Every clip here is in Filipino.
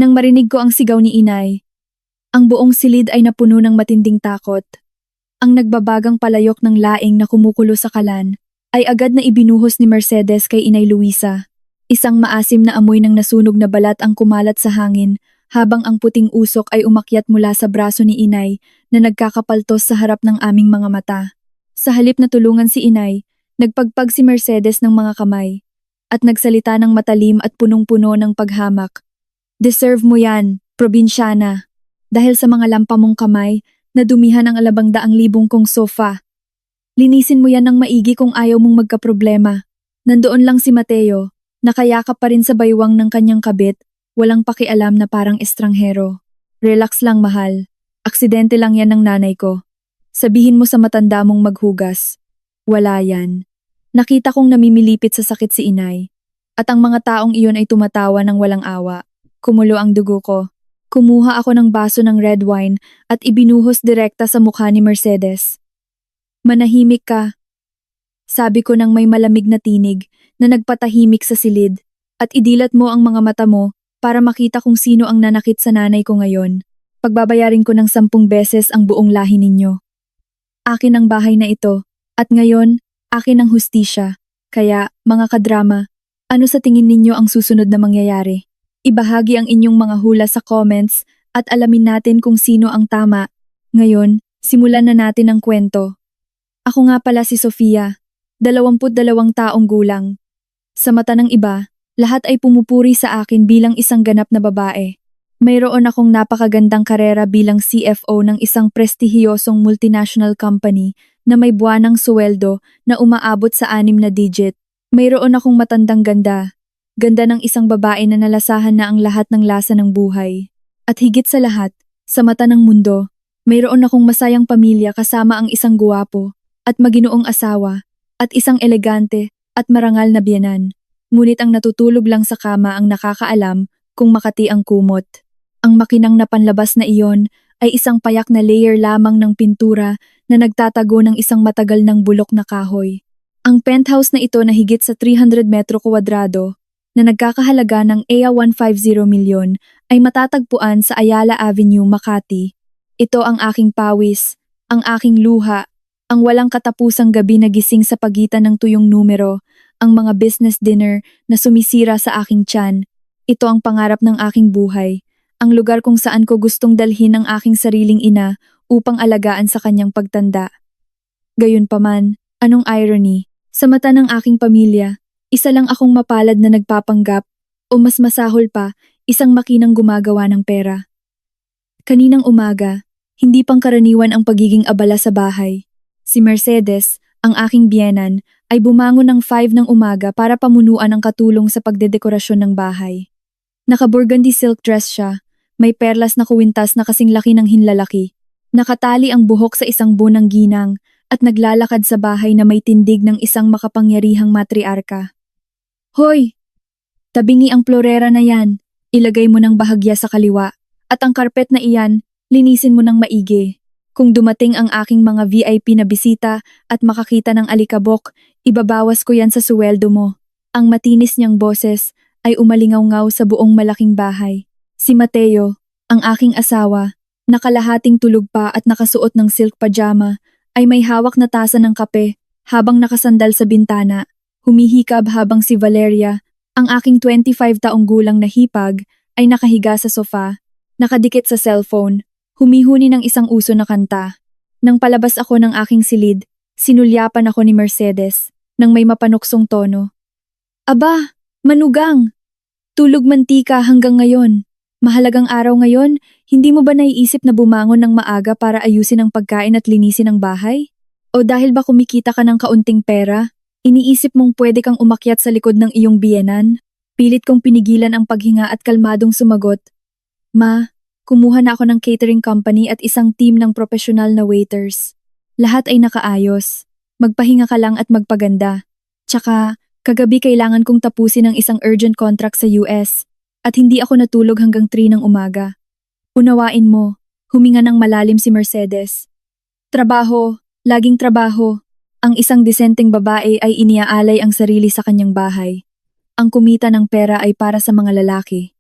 Nang marinig ko ang sigaw ni inay, ang buong silid ay napuno ng matinding takot. Ang nagbabagang palayok ng laing na kumukulo sa kalan ay agad na ibinuhos ni Mercedes kay Inay Luisa. Isang maasim na amoy ng nasunog na balat ang kumalat sa hangin habang ang puting usok ay umakyat mula sa braso ni Inay na nagkakapaltos sa harap ng aming mga mata. Sa halip na tulungan si Inay, nagpagpag si Mercedes ng mga kamay at nagsalita ng matalim at punong-puno ng paghamak. Deserve mo yan, probinsyana. Dahil sa mga lampa mong kamay, nadumihan ang 200,000 kong sofa. Linisin mo yan ng maigi kung ayaw mong magkaproblema. Nandoon lang si Mateo, nakayakap pa rin sa baywang ng kanyang kabit, walang pakialam na parang estranghero. Relax lang mahal, aksidente lang yan ng nanay ko. Sabihin mo sa matanda mong maghugas. Wala yan. Nakita kong namimilipit sa sakit si inay. At ang mga taong iyon ay tumatawa ng walang awa. Kumulo ang dugo ko. Kumuha ako ng baso ng red wine at ibinuhos direkta sa mukha ni Mercedes. Manahimik ka. Sabi ko nang may malamig na tinig na nagpatahimik sa silid at idilat mo ang mga mata mo para makita kung sino ang nanakit sa nanay ko ngayon. Pagbabayarin ko ng 10 beses ang buong lahi ninyo. Akin ang bahay na ito at ngayon akin ang hustisya. Kaya mga kadrama, ano sa tingin ninyo ang susunod na mangyayari? Ibahagi ang inyong mga hula sa comments at alamin natin kung sino ang tama. Ngayon, simulan na natin ang kwento. Ako nga pala si Sofia, 22 taong gulang. Sa mata ng iba, lahat ay pumupuri sa akin bilang isang ganap na babae. Mayroon akong napakagandang karera bilang CFO ng isang prestihiyosong multinational company na may buwanang suweldo na umaabot sa 6 na digit. Mayroon akong matandang ganda. Ganda ng isang babae na nalasahan na ang lahat ng lasa ng buhay. At higit sa lahat, sa mata ng mundo, mayroon akong masayang pamilya kasama ang isang guwapo at maginoong asawa at isang elegante at marangal na biyenan. Ngunit ang natutulog lang sa kama ang nakakaalam kung makati ang kumot. Ang makinang na panlabas na iyon ay isang payak na layer lamang ng pintura na nagtatago ng isang matagal ng bulok na kahoy. Ang penthouse na ito na higit sa 300 metro kwadrado na nagkakahalaga ng EA 150 milyon ay matatagpuan sa Ayala Avenue, Makati. Ito ang aking pawis, ang aking luha, ang walang katapusang gabi na gising sa pagitan ng tuyong numero, ang mga business dinner na sumisira sa aking tiyan. Ito ang pangarap ng aking buhay, ang lugar kung saan ko gustong dalhin ang aking sariling ina upang alagaan sa kanyang pagtanda. Gayunpaman, anong irony, sa mata ng aking pamilya, isa lang akong mapalad na nagpapanggap o mas masahol pa, isang makinang gumagawa ng pera. Kaninang umaga, hindi pangkaraniwan ang pagiging abala sa bahay. Si Mercedes, ang aking biyenan, ay bumangon ng 5 ng umaga para pamunuan ang katulong sa pagdedekorasyon ng bahay. Naka-burgundy silk dress siya, may perlas na kuwintas na kasing laki ng hinlalaki. Nakatali ang buhok sa isang bunang ginang at naglalakad sa bahay na may tindig ng isang makapangyarihang matriarka. Hoy! Tabingi ang florera na yan. Ilagay mo ng bahagya sa kaliwa. At ang karpet na iyan, linisin mo ng maigi. Kung dumating ang aking mga VIP na bisita at makakita ng alikabok, ibabawas ko yan sa suweldo mo. Ang matinis niyang boses ay umalingaw-ngaw sa buong malaking bahay. Si Mateo, ang aking asawa, nakalahating tulog pa at nakasuot ng silk pajama, ay may hawak na tasa ng kape habang nakasandal sa bintana. Humihikab habang si Valeria, ang aking 25 taong gulang na hipag, ay nakahiga sa sofa, nakadikit sa cellphone, humihuni ng isang uso na kanta. Nang palabas ako ng aking silid, sinulyapan ako ni Mercedes, nang may mapanuksong tono. Aba, manugang! Tulog mantika hanggang ngayon. Mahalagang araw ngayon, hindi mo ba naiisip na bumangon ng maaga para ayusin ang pagkain at linisin ang bahay? O dahil ba kumikita ka ng kaunting pera, iniisip mong pwede kang umakyat sa likod ng iyong biyenan? Pilit kong pinigilan ang paghinga at kalmadong sumagot. Ma, kumuha na ako ng catering company at isang team ng profesional na waiters. Lahat ay nakaayos. Magpahinga ka lang at magpaganda. Tsaka, kagabi kailangan kong tapusin ang isang urgent contract sa US at hindi ako natulog hanggang 3 ng umaga. Unawain mo, huminga ng malalim si Mercedes. Trabaho, laging trabaho. Ang isang disenteng babae ay iniaalay ang sarili sa kanyang bahay. Ang kumita ng pera ay para sa mga lalaki.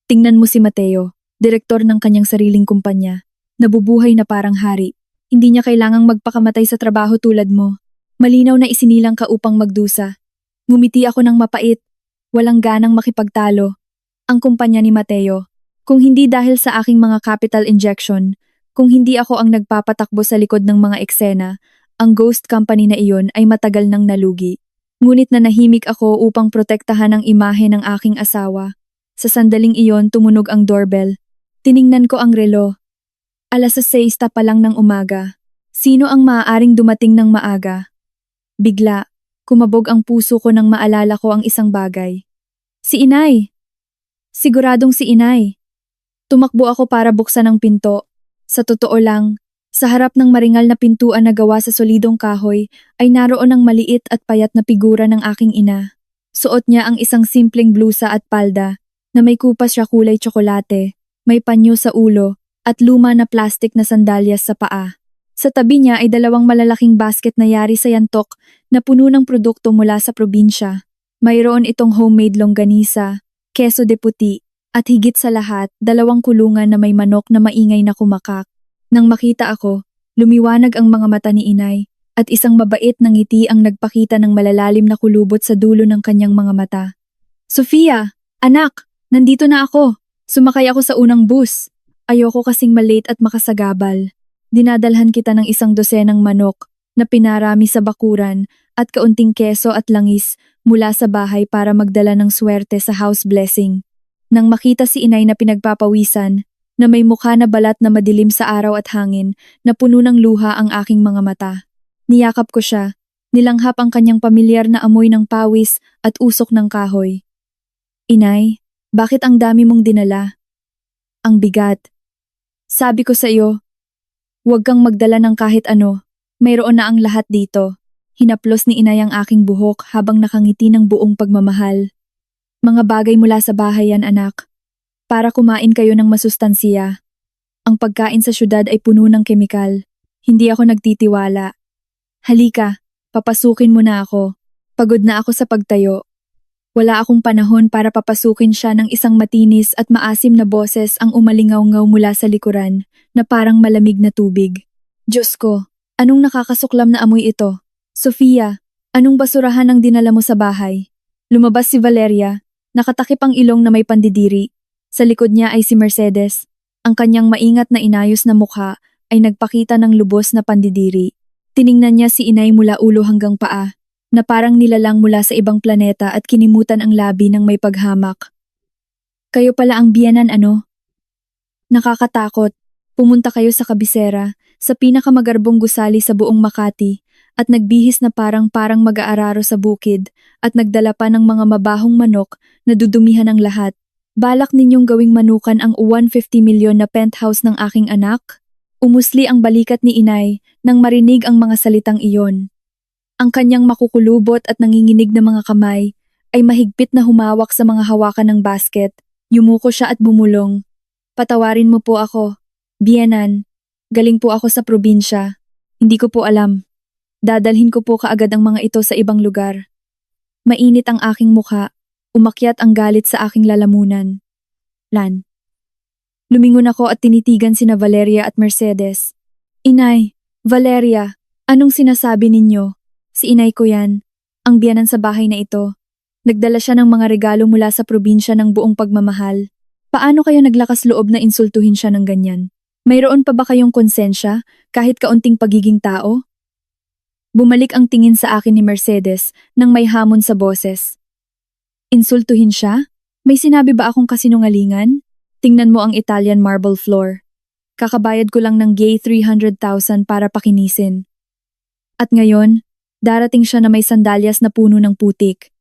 Tingnan mo si Mateo, direktor ng kanyang sariling kumpanya. Nabubuhay na parang hari. Hindi niya kailangang magpakamatay sa trabaho tulad mo. Malinaw na isinilang ka upang magdusa. Ngumiti ako ng mapait. Walang ganang makipagtalo. Ang kumpanya ni Mateo. Kung hindi dahil sa aking mga capital injection, kung hindi ako ang nagpapatakbo sa likod ng mga eksena, ang ghost company na iyon ay matagal nang nalugi. Ngunit nanahimik ako upang protektahan ang imahe ng aking asawa. Sa sandaling iyon tumunog ang doorbell. Tiningnan ko ang relo. 6:06 pa lang ng umaga. Sino ang maaaring dumating ng maaga? Bigla, kumabog ang puso ko nang maalala ko ang isang bagay. Si Inay! Siguradong si Inay. Tumakbo ako para buksan ang pinto. Sa totoo lang, sa harap ng maringal na pintuan na gawa sa solidong kahoy ay naroon ang maliit at payat na figura ng aking ina. Suot niya ang isang simpleng blusa at palda na may kupas siya kulay tsokolate, may panyo sa ulo at luma na plastik na sandalyas sa paa. Sa tabi niya ay 2 malalaking basket na yari sa yantok na puno ng produkto mula sa probinsya. Mayroon itong homemade longganisa, keso de puti, at higit sa lahat, 2 kulungan na may manok na maingay na kumakak. Nang makita ako, lumiwanag ang mga mata ni Inay at isang mabait na ngiti ang nagpakita ng malalalim na kulubot sa dulo ng kanyang mga mata. Sofia! Anak! Nandito na ako! Sumakay ako sa unang bus. Ayoko kasing malate at makasagabal. Dinadalhan kita ng 1 dosenang manok na pinarami sa bakuran at kaunting keso at langis mula sa bahay para magdala ng swerte sa house blessing. Nang makita si Inay na pinagpapawisan, na may mukha na balat na madilim sa araw at hangin, na puno ng luha ang aking mga mata. Niyakap ko siya, nilanghap ang kanyang pamilyar na amoy ng pawis at usok ng kahoy. Inay, bakit ang dami mong dinala? Ang bigat. Sabi ko sa iyo, huwag kang magdala ng kahit ano, mayroon na ang lahat dito. Hinaplos ni Inay ang aking buhok habang nakangiti ng buong pagmamahal. Mga bagay mula sa bahay yan, anak. Para kumain kayo ng masustansiya. Ang pagkain sa syudad ay puno ng kemikal. Hindi ako nagtitiwala. Halika, papasukin mo na ako. Pagod na ako sa pagtayo. Wala akong panahon para papasukin siya ng isang matinis at maasim na boses ang umalingaw-ngaw mula sa likuran na parang malamig na tubig. Diyos ko, anong nakakasuklam na amoy ito? Sofia, anong basurahan ang dinala mo sa bahay? Lumabas si Valeria, nakatakip ang ilong na may pandidiri. Sa likod niya ay si Mercedes. Ang kanyang maingat na inayos na mukha ay nagpakita ng lubos na pandidiri. Tiningnan niya si Inay mula ulo hanggang paa, na parang nilalang mula sa ibang planeta at kinimutan ang labi ng may paghamak. Kayo pala ang biyanan, ano? Nakakatakot. Pumunta kayo sa kabisera, sa pinakamagarbong gusali sa buong Makati, at nagbihis na parang mag-aararo sa bukid, at nagdala pa ng mga mabahong manok na dudumihan ang lahat. Balak ninyong gawing manukan ang 150 milyon na penthouse ng aking anak? Umusli ang balikat ni Inay nang marinig ang mga salitang iyon. Ang kanyang makukulubot at nanginginig na mga kamay ay mahigpit na humawak sa mga hawakan ng basket. Yumuko siya at bumulong. Patawarin mo po ako. Biyenan, galing po ako sa probinsya. Hindi ko po alam. Dadalhin ko po kaagad ang mga ito sa ibang lugar. Mainit ang aking mukha. Umakyat ang galit sa aking lalamunan. Lan. Lumingon ako at tinitigan sina Valeria at Mercedes. Inay, Valeria, anong sinasabi ninyo? Si Inay ko yan, ang biyanan sa bahay na ito. Nagdala siya ng mga regalo mula sa probinsya ng buong pagmamahal. Paano kayo naglakas loob na insultuhin siya ng ganyan? Mayroon pa ba kayong konsensya kahit kaunting pagiging tao? Bumalik ang tingin sa akin ni Mercedes nang may hamon sa boses. Insultuhin siya? May sinabi ba akong kasinungalingan? Tingnan mo ang Italian marble floor. Kakabayad ko lang ng gay 300,000 para pakinisin. At ngayon, darating siya na may sandalyas na puno ng putik.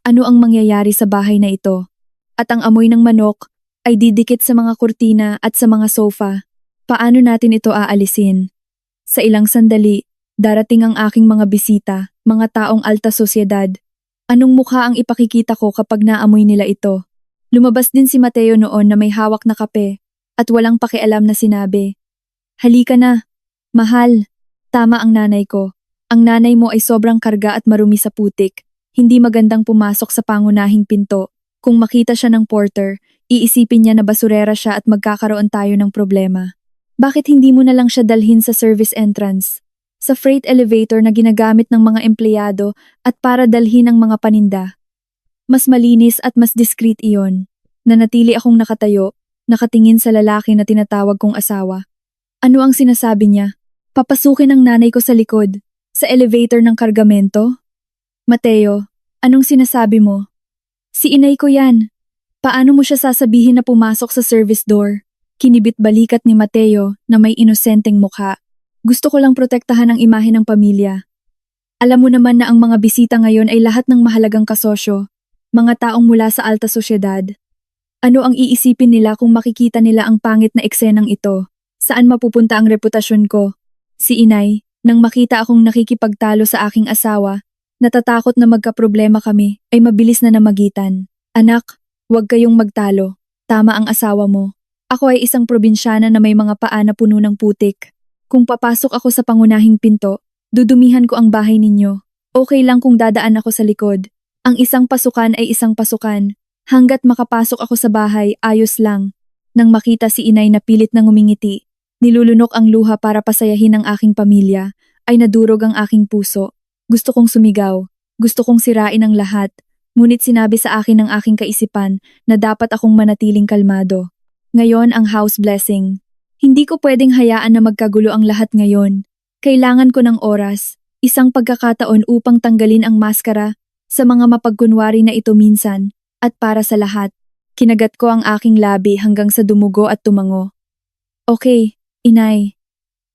Ano ang mangyayari sa bahay na ito? At ang amoy ng manok ay didikit sa mga kurtina at sa mga sofa. Paano natin ito aalisin? Sa ilang sandali, darating ang aking mga bisita, mga taong alta sosyedad. Anong mukha ang ipakikita ko kapag naamoy nila ito? Lumabas din si Mateo noon na may hawak na kape at walang pakialam na sinabi, "Halika na, mahal, tama ang nanay ko. Ang nanay mo ay sobrang karga at marumi sa putik. Hindi magandang pumasok sa pangunahing pinto. Kung makita siya ng porter, Iisipin niya na basurera siya at magkakaroon tayo ng problema. Bakit hindi mo na lang siya dalhin sa service entrance? Sa freight elevator na ginagamit ng mga empleyado at para dalhin ang mga paninda. Mas malinis at mas discreet iyon. Nanatili akong nakatayo, nakatingin sa lalaki na tinatawag kong asawa. Ano ang sinasabi niya? Papasukin ang nanay ko sa likod, sa elevator ng kargamento? Mateo, anong sinasabi mo? Si inay ko yan. Paano mo siya sasabihin na pumasok sa service door? Kinibit balikat ni Mateo na may inosenteng mukha. Gusto ko lang protektahan ang imahe ng pamilya. Alam mo naman na ang mga bisita ngayon ay lahat ng mahalagang kasosyo, mga taong mula sa alta sosyedad. Ano ang iisipin nila kung makikita nila ang pangit na eksenang ito? Saan mapupunta ang reputasyon ko? Si inay, nang makita akong nakikipagtalo sa aking asawa, natatakot na magkaproblema kami, ay mabilis na namagitan. Anak, huwag kayong magtalo. Tama ang asawa mo. Ako ay isang probinsyana na may mga paa na puno ng putik. Kung papasok ako sa pangunahing pinto, dudumihan ko ang bahay ninyo. Okay lang kung dadaan ako sa likod. Ang isang pasukan ay isang pasukan. Hanggat makapasok ako sa bahay, ayos lang. Nang makita si inay na pilit na ngumingiti, nilulunok ang luha para pasayahin ang aking pamilya, ay nadurog ang aking puso. Gusto kong sumigaw. Gusto kong sirain ang lahat. Ngunit sinabi sa akin ng aking kaisipan na dapat akong manatiling kalmado. Ngayon ang house blessing. Hindi ko pwedeng hayaan na magkagulo ang lahat ngayon. Kailangan ko ng oras, isang pagkakataon upang tanggalin ang maskara sa mga mapagkunwari na ito minsan, at para sa lahat. Kinagat ko ang aking labi hanggang sa dumugo at tumango. Okay, inay.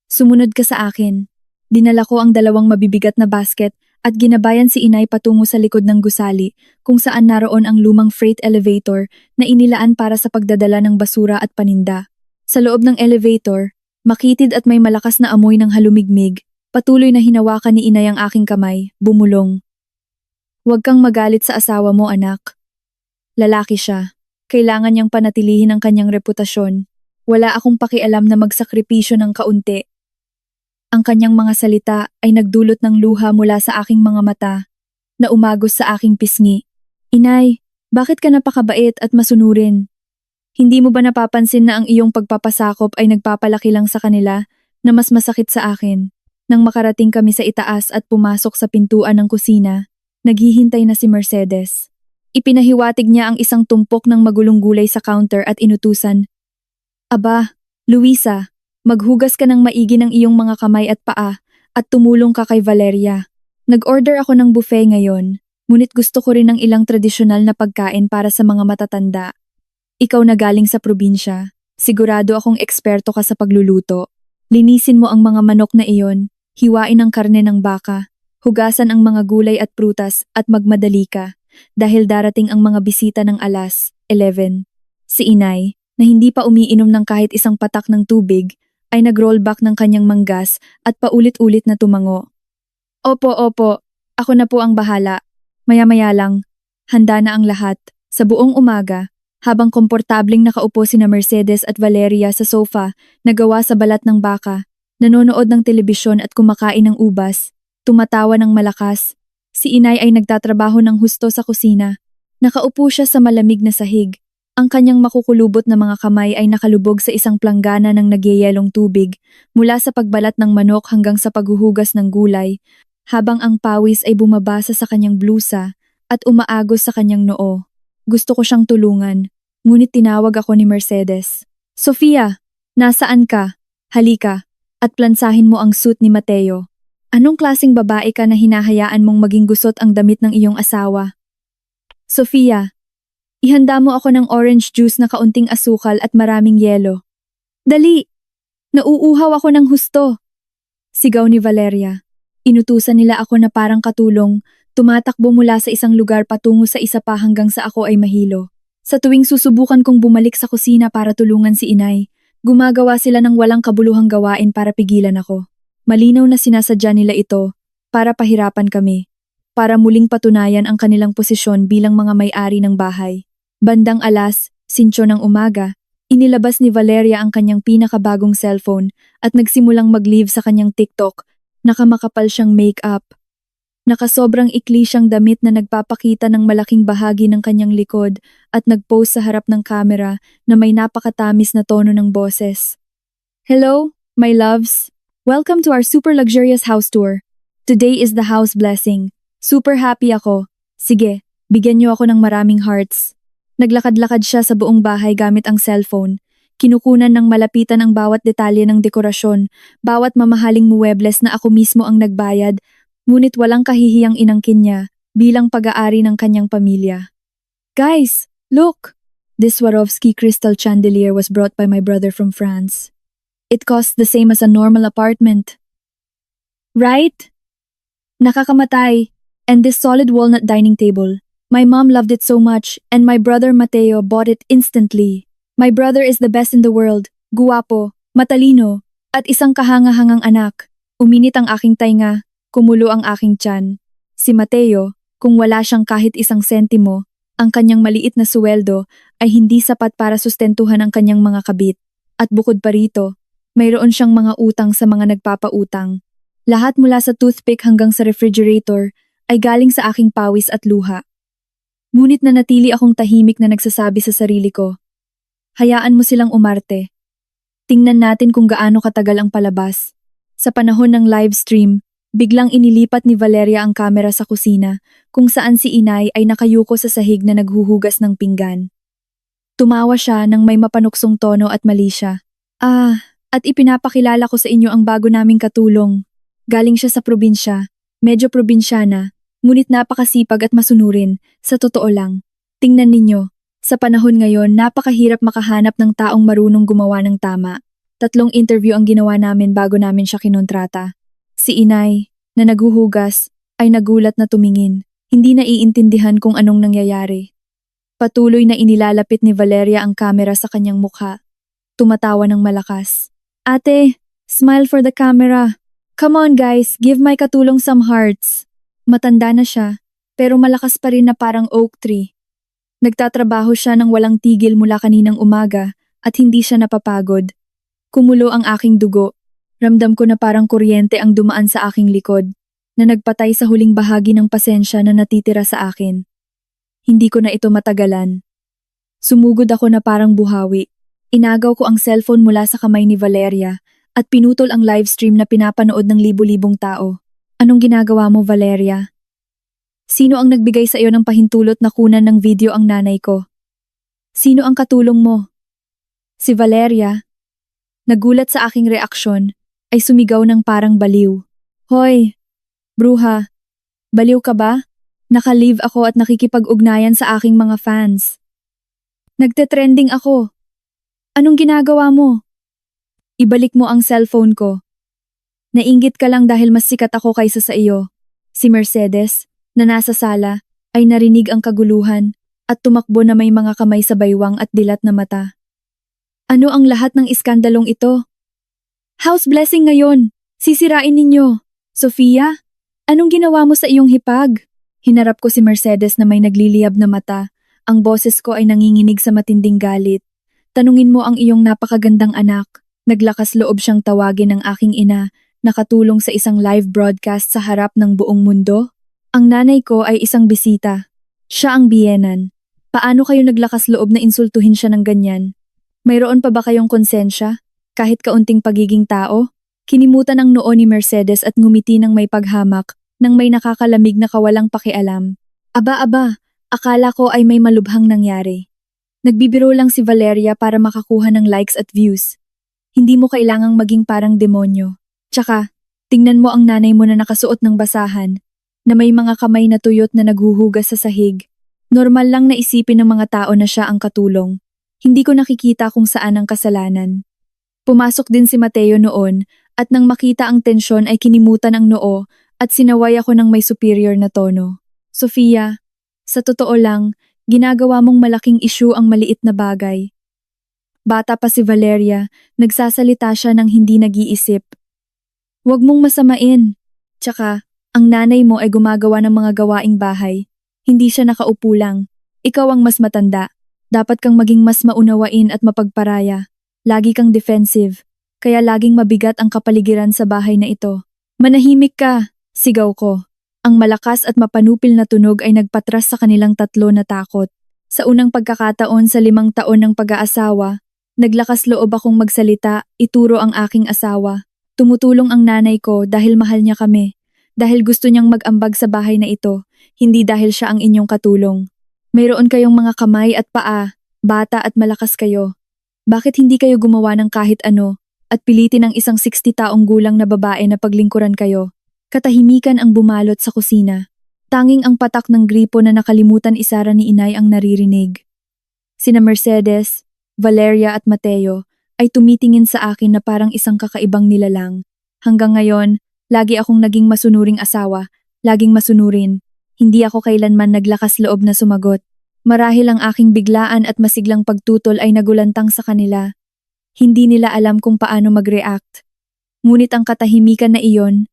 Sumunod ka sa akin. Dinala ko ang dalawang mabibigat na basket at ginabayan si inay patungo sa likod ng gusali kung saan naroon ang lumang freight elevator na inilaan para sa pagdadala ng basura at paninda. Sa loob ng elevator, makitid at may malakas na amoy ng halumigmig, patuloy na hinawakan ni inay ang aking kamay, bumulong. Huwag kang magalit sa asawa mo, anak. Lalaki siya. Kailangan niyang panatilihin ang kanyang reputasyon. Wala akong pakialam na magsakripisyo ng kaunti. Ang kanyang mga salita ay nagdulot ng luha mula sa aking mga mata, na umagos sa aking pisngi. Inay, bakit ka napakabait at masunurin? Hindi mo ba napapansin na ang iyong pagpapasakop ay nagpapalaki lang sa kanila na mas masakit sa akin? Nang makarating kami sa itaas at pumasok sa pintuan ng kusina, naghihintay na si Mercedes. Ipinahiwatig niya ang isang tumpok ng magulong gulay sa counter at inutusan. Aba, Luisa, maghugas ka ng maigi ng iyong mga kamay at paa at tumulong ka kay Valeria. Nag-order ako ng buffet ngayon, ngunit gusto ko rin ng ilang tradisyonal na pagkain para sa mga matatanda. Ikaw na galing sa probinsya, sigurado akong eksperto ka sa pagluluto. Linisin mo ang mga manok na iyon, hiwain ang karne ng baka, hugasan ang mga gulay at prutas at magmadali ka, dahil darating ang mga bisita ng alas 11. Si inay, na hindi pa umiinom ng kahit isang patak ng tubig, ay nag-rollback ng kanyang manggas at paulit-ulit na tumango. Opo, ako na po ang bahala. Maya-maya lang, handa na ang lahat. Sa buong umaga, habang komportabling nakaupo sina Mercedes at Valeria sa sofa na gawa sa balat ng baka, nanonood ng telebisyon at kumakain ng ubas, tumatawa ng malakas, si inay ay nagtatrabaho ng husto sa kusina. Nakaupo siya sa malamig na sahig. Ang kanyang makukulubot na mga kamay ay nakalubog sa isang planggana ng nagyayelong tubig mula sa pagbalat ng manok hanggang sa paghuhugas ng gulay, habang ang pawis ay bumabasa sa kanyang blusa at umaagos sa kanyang noo. Gusto ko siyang tulungan, ngunit tinawag ako ni Mercedes. Sofia, nasaan ka? Halika, at plansahin mo ang suit ni Mateo. Anong klaseng babae ka na hinahayaan mong maging gusot ang damit ng iyong asawa? Sofia, ihanda mo ako ng orange juice na kaunting asukal at maraming yelo. Dali! Nauuhaw ako ng husto! Sigaw ni Valeria. Inutusan nila ako na parang katulong, tumatakbo mula sa isang lugar patungo sa isa pa hanggang sa ako ay mahilo. Sa tuwing susubukan kong bumalik sa kusina para tulungan si inay, gumagawa sila ng walang kabuluhang gawain para pigilan ako. Malinaw na sinasadya nila ito para pahirapan kami, para muling patunayan ang kanilang posisyon bilang mga may-ari ng bahay. Bandang alas 5 ng umaga, inilabas ni Valeria ang kanyang pinakabagong cellphone at nagsimulang mag-live sa kanyang TikTok. Nakamakapal siyang make-up. Nakasobrang ikli siyang damit na nagpapakita ng malaking bahagi ng kanyang likod at nag-pose sa harap ng kamera na may napakatamis na tono ng boses. Hello, my loves. Welcome to our super luxurious house tour. Today is the house blessing. Super happy ako. Sige, bigyan niyo ako ng maraming hearts. Naglakad-lakad siya sa buong bahay gamit ang cellphone. Kinukunan ng malapitan ang bawat detalye ng dekorasyon, bawat mamahaling muebles na ako mismo ang nagbayad, ngunit walang kahihiyang inangkin niya bilang pag-aari ng kanyang pamilya. Guys, look! This Swarovski crystal chandelier was brought by my brother from France. It costs the same as a normal apartment. Right? Nakakamatay. And this solid walnut dining table. My mom loved it so much, and my brother Mateo bought it instantly. My brother is the best in the world, guwapo, matalino, at isang kahangahangang anak. Uminit ang aking tainga, kumulo ang aking tiyan. Si Mateo, kung wala siyang kahit isang sentimo, ang kanyang maliit na suweldo ay hindi sapat para sustentuhan ang kanyang mga kabit. At bukod pa rito, mayroon siyang mga utang sa mga nagpapautang. Lahat mula sa toothpick hanggang sa refrigerator ay galing sa aking pawis at luha. Ngunit nanatili akong tahimik na nagsasabi sa sarili ko, hayaan mo silang umarte. Tingnan natin kung gaano katagal ang palabas. Sa panahon ng live stream, biglang inilipat ni Valeria ang kamera sa kusina, kung saan si inay ay nakayuko sa sahig na naghuhugas ng pinggan. Tumawa siya nang may mapanuksong tono at mali siya. At ipinapakilala ko sa inyo ang bago naming katulong. Galing siya sa probinsya, medyo probinsyana, ngunit napakasipag at masunurin, sa totoo lang. Tingnan ninyo, sa panahon ngayon napakahirap makahanap ng taong marunong gumawa ng tama. 3 interview ang ginawa namin bago namin siya kinontrata. Si inay, na naghuhugas, ay nagulat na tumingin, hindi naiintindihan kung anong nangyayari. Patuloy na inilalapit ni Valeria ang kamera sa kanyang mukha. Tumatawa ng malakas. Ate, smile for the camera. Come on guys, give my katulong some hearts. Matanda na siya, pero malakas pa rin na parang oak tree. Nagtatrabaho siya ng walang tigil mula kaninang umaga at hindi siya napapagod. Kumulo ang aking dugo. Ramdam ko na parang kuryente ang dumaan sa aking likod, na nagpatay sa huling bahagi ng pasensya na natitira sa akin. Hindi ko na ito matagalan. Sumugod ako na parang buhawi. Inagaw ko ang cellphone mula sa kamay ni Valeria at pinutol ang live stream na pinapanood ng libu-libong tao. Anong ginagawa mo, Valeria? Sino ang nagbigay sa iyo ng pahintulot na kunan ng video ang nanay ko? Sino ang katulong mo? Si Valeria. Nagulat sa aking reaksyon, ay sumigaw ng parang baliw. Hoy, bruha, baliw ka ba? Naka-live ako at nakikipag-ugnayan sa aking mga fans. Nagte-trending ako. Anong ginagawa mo? Ibalik mo ang cellphone ko. Nainggit ka lang dahil mas sikat ako kaysa sa iyo. Si Mercedes, na nasa sala, ay narinig ang kaguluhan at tumakbo na may mga kamay sa baywang at dilat na mata. Ano ang lahat ng iskandalong ito? House blessing ngayon! Sisirain ninyo! Sofia, anong ginawa mo sa iyong hipag? Hinarap ko si Mercedes na may nagliliyab na mata. Ang boses ko ay nanginginig sa matinding galit. Tanungin mo ang iyong napakagandang anak. Naglakas loob siyang tawagin ng aking ina, nakatulong sa isang live broadcast sa harap ng buong mundo. Ang nanay ko ay isang bisita. Siya ang biyenan. Paano kayo naglakas loob na insultuhin siya ng ganyan? Mayroon pa ba kayong konsensya? Kahit kaunting pagiging tao? Kinimutan ang noo ni Mercedes at ngumiti ng may paghamak nang may nakakalamig na kawalang pakialam. Aba, akala ko ay may malubhang nangyari. Nagbibiro lang si Valeria para makakuha ng likes at views. Hindi mo kailangang maging parang demonyo. Tsaka, tingnan mo ang nanay mo na nakasuot ng basahan, na may mga kamay na tuyot na naghuhugas sa sahig. Normal lang na isipin ng mga tao na siya ang katulong. Hindi ko nakikita kung saan ang kasalanan. Pumasok din si Mateo noon at nang makita ang tensyon ay kinimutan ang noo at sinaway ako ng may superior na tono. Sofia, sa totoo lang, ginagawa mong malaking issue ang maliit na bagay. Bata pa si Valeria, nagsasalita siya ng hindi nag-iisip. Huwag mong masamain. Tsaka, ang nanay mo ay gumagawa ng mga gawaing bahay. Hindi siya nakaupo lang. Ikaw ang mas matanda. Dapat kang maging mas maunawain at mapagparaya. Lagi kang defensive. Kaya laging mabigat ang kapaligiran sa bahay na ito. Manahimik ka, sigaw ko. Ang malakas at mapanupil na tunog ay nagpatras sa kanilang tatlo na takot. Sa unang pagkakataon sa 5 taon ng pag-aasawa, naglakas loob akong magsalita, ituro ang aking asawa. Tumutulong ang nanay ko dahil mahal niya kami. Dahil gusto niyang mag-ambag sa bahay na ito, hindi dahil siya ang inyong katulong. Mayroon kayong mga kamay at paa, bata at malakas kayo. Bakit hindi kayo gumawa ng kahit ano at pilitin ang isang 60 taong gulang na babae na paglingkuran kayo? Katahimikan ang bumalot sa kusina. Tanging ang patak ng gripo na nakalimutan isara ni inay ang naririnig. Sina Mercedes, Valeria at Mateo ay tumitingin sa akin na parang isang kakaibang nilalang. Hanggang ngayon, lagi akong naging masunuring asawa, laging masunurin. Hindi ako kailanman naglakas loob na sumagot. Marahil ang aking biglaan at masiglang pagtutol ay nagulantang sa kanila. Hindi nila alam kung paano mag-react. Ngunit ang katahimikan na iyon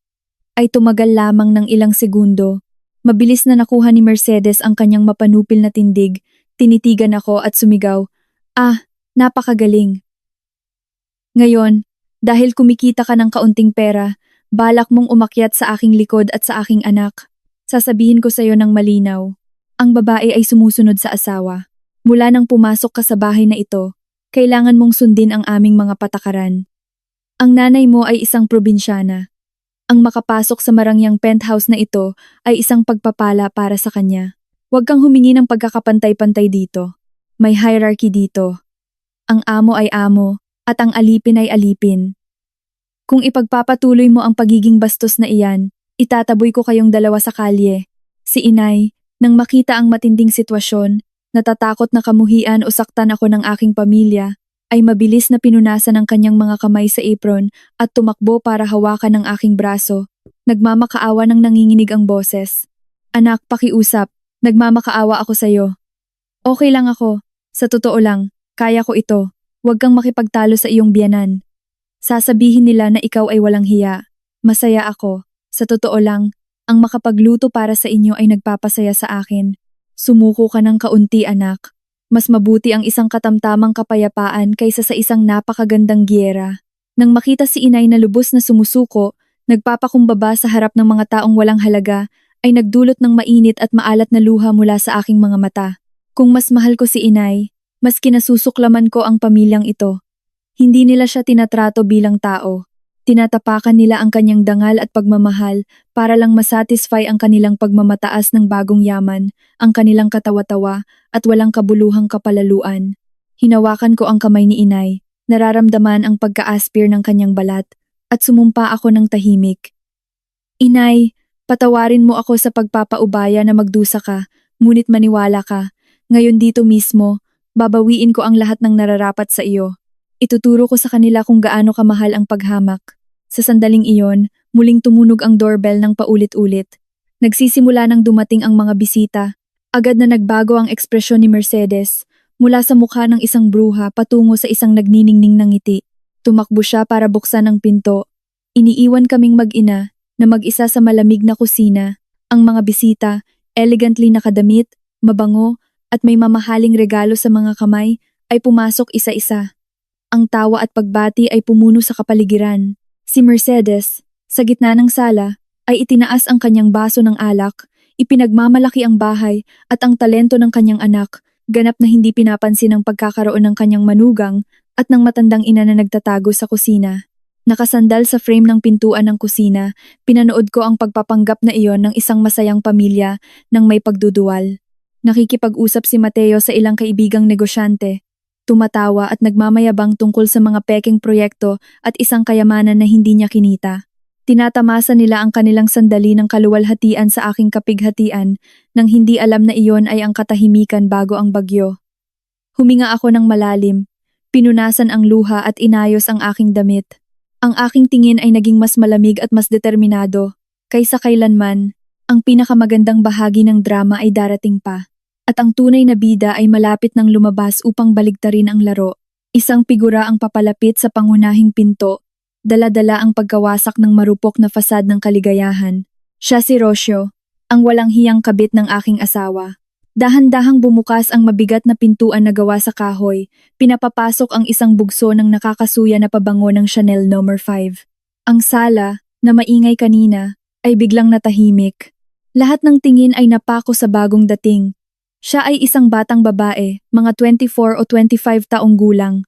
ay tumagal lamang ng ilang segundo. Mabilis na nakuha ni Mercedes ang kanyang mapanupil na tindig. Tinitigan ako at sumigaw, "Ah, napakagaling." Ngayon, dahil kumikita ka ng kaunting pera, balak mong umakyat sa aking likod at sa aking anak. Sasabihin ko sa iyo ng malinaw. Ang babae ay sumusunod sa asawa. Mula nang pumasok ka sa bahay na ito, kailangan mong sundin ang aming mga patakaran. Ang nanay mo ay isang probinsyana. Ang makapasok sa marangyang penthouse na ito ay isang pagpapala para sa kanya. Huwag kang humingi ng pagkakapantay-pantay dito. May hierarchy dito. Ang amo ay amo at ang alipin ay alipin. Kung ipagpapatuloy mo ang pagiging bastos na iyan, itataboy ko kayong dalawa sa kalye. Si inay, nang makita ang matinding sitwasyon, natatakot na kamuhian o saktan ako ng aking pamilya, ay mabilis na pinunasan ang kanyang mga kamay sa apron at tumakbo para hawakan ang aking braso. Nagmamakaawa ng nanginginig ang boses. "Anak, pakiusap. Nagmamakaawa ako sa iyo." "Okay lang ako. Sa totoo lang, kaya ko ito. Huwag kang makipagtalo sa iyong biyanan. Sasabihin nila na ikaw ay walang hiya. Masaya ako. Sa totoo lang, ang makapagluto para sa inyo ay nagpapasaya sa akin. Sumuko ka ng kaunti, anak. Mas mabuti ang isang katamtamang kapayapaan kaysa sa isang napakagandang giyera." Nang makita si inay na lubos na sumusuko, nagpapakumbaba sa harap ng mga taong walang halaga, ay nagdulot ng mainit at maalat na luha mula sa aking mga mata. Kung mas mahal ko si inay, mas kinasusuklaman ko ang pamilyang ito. Hindi nila siya tinatrato bilang tao. Tinatapakan nila ang kanyang dangal at pagmamahal para lang masatisfy ang kanilang pagmamataas ng bagong yaman, ang kanilang katawa-tawa at walang kabuluhang kapalaluan. Hinawakan ko ang kamay ni inay, nararamdaman ang pagka-aspir ng kanyang balat, at sumumpa ako ng tahimik. "Inay, patawarin mo ako sa pagpapaubaya na magdusa ka, ngunit maniwala ka. Ngayon dito mismo, babawiin ko ang lahat ng nararapat sa iyo. Ituturo ko sa kanila kung gaano kamahal ang paghamak." Sa sandaling iyon, muling tumunog ang doorbell ng paulit-ulit. Nagsisimula nang dumating ang mga bisita. Agad na nagbago ang ekspresyon ni Mercedes, mula sa mukha ng isang bruha patungo sa isang nagniningning ng ngiti. Tumakbo siya para buksan ang pinto. Iniiwan kaming mag-ina na mag-isa sa malamig na kusina. Ang mga bisita, elegantly nakadamit, mabango, at may mamahaling regalo sa mga kamay, ay pumasok isa-isa. Ang tawa at pagbati ay pumuno sa kapaligiran. Si Mercedes, sa gitna ng sala, ay itinaas ang kanyang baso ng alak, ipinagmamalaki ang bahay at ang talento ng kanyang anak, ganap na hindi pinapansin ang pagkakaroon ng kanyang manugang at ng matandang ina na nagtatago sa kusina. Nakasandal sa frame ng pintuan ng kusina, pinanood ko ang pagpapanggap na iyon ng isang masayang pamilya ng may pagduduwal. Nakikipag-usap si Mateo sa ilang kaibigang negosyante. Tumatawa at nagmamayabang tungkol sa mga pekeng proyekto at isang kayamanan na hindi niya kinita. Tinatamasa nila ang kanilang sandali ng kaluwalhatian sa aking kapighatian nang hindi alam na iyon ay ang katahimikan bago ang bagyo. Huminga ako ng malalim, pinunasan ang luha at inayos ang aking damit. Ang aking tingin ay naging mas malamig at mas determinado. Kaysa kailanman, ang pinakamagandang bahagi ng drama ay darating pa. At ang tunay na bida ay malapit ng lumabas upang baligtarin ang laro. Isang figura ang papalapit sa pangunahing pinto, dala-dala ang pagkawasak ng marupok na fasad ng kaligayahan. Siya si Rocio, ang walang hiyang kabit ng aking asawa. Dahan-dahang bumukas ang mabigat na pintuan na gawa sa kahoy, pinapapasok ang isang bugso ng nakakasuya na pabango ng Chanel No. 5. Ang sala, na maingay kanina, ay biglang natahimik. Lahat ng tingin ay napako sa bagong dating. Siya ay isang batang babae, mga 24 o 25 taong gulang.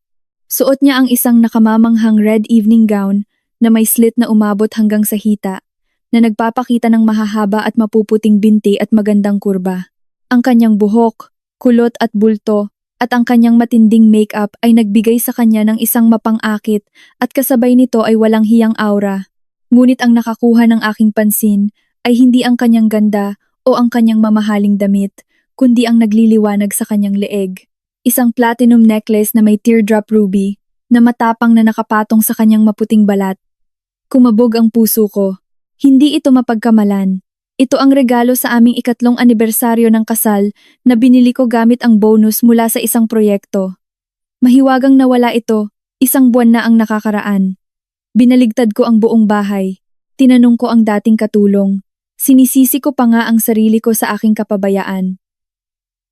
Suot niya ang isang nakamamanghang red evening gown na may slit na umabot hanggang sa hita, na nagpapakita ng mahahaba at mapuputing binti at magandang kurba. Ang kanyang buhok, kulot at bulto, at ang kanyang matinding makeup ay nagbigay sa kanya ng isang mapang-akit at kasabay nito ay walang hiyang aura. Ngunit ang nakakuha ng aking pansin ay hindi ang kanyang ganda o ang kanyang mamahaling damit, kundi ang nagliliwanag sa kanyang leeg. Isang platinum necklace na may teardrop ruby na matapang na nakapatong sa kanyang maputing balat. Kumabog ang puso ko. Hindi ito mapagkamalan. Ito ang regalo sa aming 3 anibersaryo ng kasal na binili ko gamit ang bonus mula sa isang proyekto. Mahiwagang nawala ito, 1 buwan na ang nakakaraan. Binaligtad ko ang buong bahay. Tinanong ko ang dating katulong. Sinisisi ko pa nga ang sarili ko sa aking kapabayaan.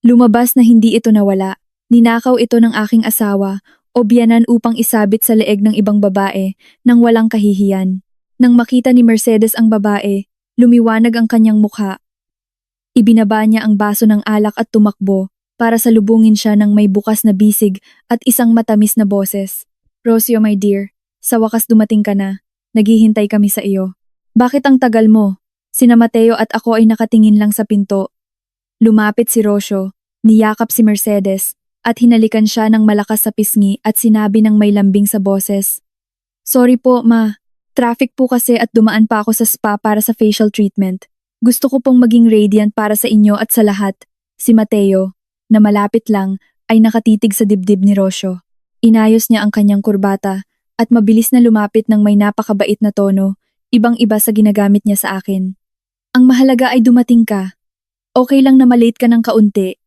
Lumabas na hindi ito nawala. Ninakaw ito ng aking asawa o biyanan upang isabit sa leeg ng ibang babae nang walang kahihiyan. Nang makita ni Mercedes ang babae, lumiwanag ang kanyang mukha. Ibinaba niya ang baso ng alak at tumakbo para salubungin siya ng may bukas na bisig at isang matamis na boses. Rocio, my dear, sa wakas dumating ka na. Naghihintay kami sa iyo. Bakit ang tagal mo? Sina Mateo at ako ay nakatingin lang sa pinto. Lumapit si Rocio, niyakap si Mercedes, at hinalikan siya ng malakas sa pisngi at sinabi ng may lambing sa boses. Sorry po, ma. Traffic po kasi at dumaan pa ako sa spa para sa facial treatment. Gusto ko pong maging radiant para sa inyo at sa lahat. Si Mateo, na malapit lang, ay nakatitig sa dibdib ni Rocio. Inayos niya ang kanyang kurbata at mabilis na lumapit ng may napakabait na tono, ibang-iba sa ginagamit niya sa akin. Ang mahalaga ay dumating ka. Okay lang na malate ka ng kaunti.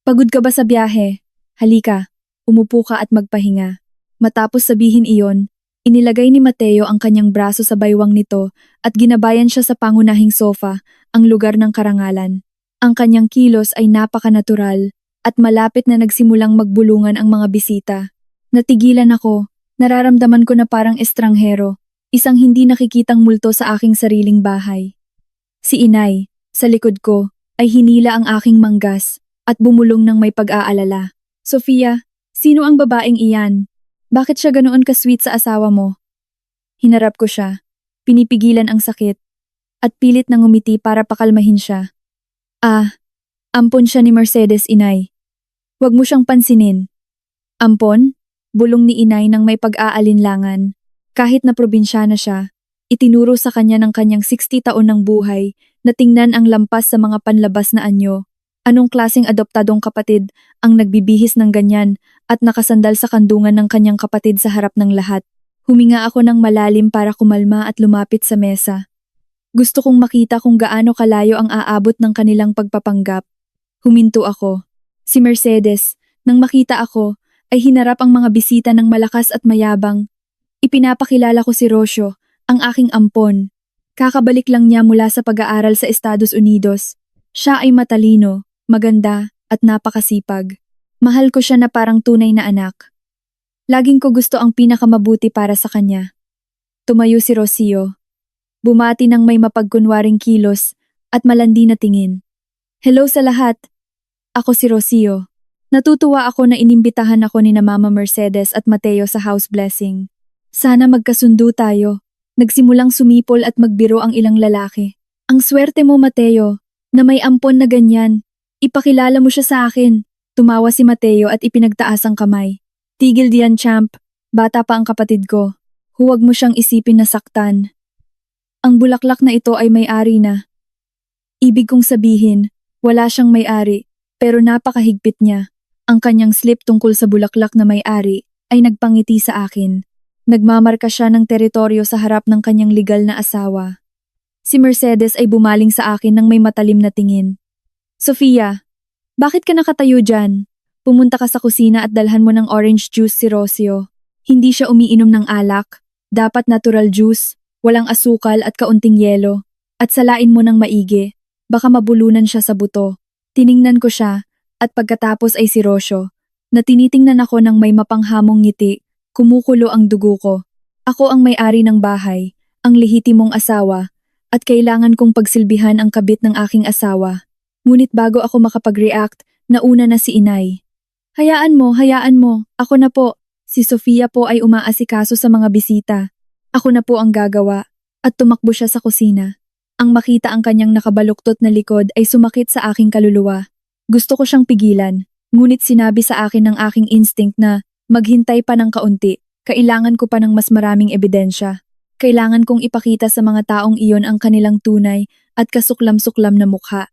Pagod ka ba sa biyahe? Halika, umupo ka at magpahinga. Matapos sabihin iyon, inilagay ni Mateo ang kanyang braso sa baywang nito at ginabayan siya sa pangunahing sofa, ang lugar ng karangalan. Ang kanyang kilos ay napaka-natural at malapit na nagsimulang magbulungan ang mga bisita. Natigilan ako, nararamdaman ko na parang estranghero, isang hindi nakikitang multo sa aking sariling bahay. Si Inay, sa likod ko, ay hinila ang aking manggas at bumulong ng may pag-aalala. Sofia, sino ang babaeng iyan? Bakit siya ganoon ka-sweet sa asawa mo? Hinarap ko siya, pinipigilan ang sakit, at pilit nang ngumiti para pakalmahin siya. Ampon siya ni Mercedes, Inay. Huwag mo siyang pansinin. Ampon? Bulong ni Inay nang may pag-aalinlangan. Kahit na probinsyana siya, itinuro sa kanya ng kanyang 60 taon ng buhay na tingnan ang lampas sa mga panlabas na anyo. Anong klaseng adoptadong kapatid ang nagbibihis ng ganyan at nakasandal sa kandungan ng kanyang kapatid sa harap ng lahat? Huminga ako ng malalim para kumalma at lumapit sa mesa. Gusto kong makita kung gaano kalayo ang aabot ng kanilang pagpapanggap. Huminto ako. Si Mercedes, nang makita ako, ay hinarap ang mga bisita ng malakas at mayabang. Ipinapakilala ko si Rocio, ang aking ampon. Kakabalik lang niya mula sa pag-aaral sa Estados Unidos. Siya ay matalino, maganda, at napakasipag. Mahal ko siya na parang tunay na anak. Laging ko gusto ang pinakamabuti para sa kanya. Tumayo si Rocio. Bumati ng may mapagkunwaring kilos at malandi na tingin. Hello sa lahat. Ako si Rocio. Natutuwa ako na inimbitahan ako ni na Mama Mercedes at Mateo sa house blessing. Sana magkasundo tayo. Nagsimulang sumipol at magbiro ang ilang lalaki. Ang swerte mo, Mateo, na may ampon na ganyan. Ipakilala mo siya sa akin. Tumawa si Mateo at ipinagtaas ang kamay. Tigil diyan, champ. Bata pa ang kapatid ko. Huwag mo siyang isipin na saktan. Ang bulaklak na ito ay may-ari na. Ibig kong sabihin, wala siyang may-ari, pero napakahigpit niya. Ang kanyang slip tungkol sa bulaklak na may-ari ay nagpangiti sa akin. Nagmamarka siya ng teritoryo sa harap ng kanyang legal na asawa. Si Mercedes ay bumaling sa akin ng may matalim na tingin. Sofia, bakit ka nakatayo dyan? Pumunta ka sa kusina at dalhan mo ng orange juice si Rocio. Hindi siya umiinom ng alak. Dapat natural juice, walang asukal at kaunting yelo. At salain mo ng maigi. Baka mabulunan siya sa buto. Tiningnan ko siya at pagkatapos ay si Rocio, na tinitingnan ako ng may mapanghamong ngiti. Kumukulo ang dugo ko. Ako ang may-ari ng bahay, ang lehitimong asawa, at kailangan kong pagsilbihan ang kabit ng aking asawa. Ngunit bago ako makapag-react, nauna na si inay. Hayaan mo, ako na po. Si Sofia po ay umaasikaso sa mga bisita. Ako na po ang gagawa. At tumakbo siya sa kusina. Ang makita ang kanyang nakabaluktot na likod ay sumakit sa aking kaluluwa. Gusto ko siyang pigilan, ngunit sinabi sa akin ng aking instinct na maghintay pa ng kaunti. Kailangan ko pa ng mas maraming ebidensya. Kailangan kong ipakita sa mga taong iyon ang kanilang tunay at kasuklam-suklam na mukha.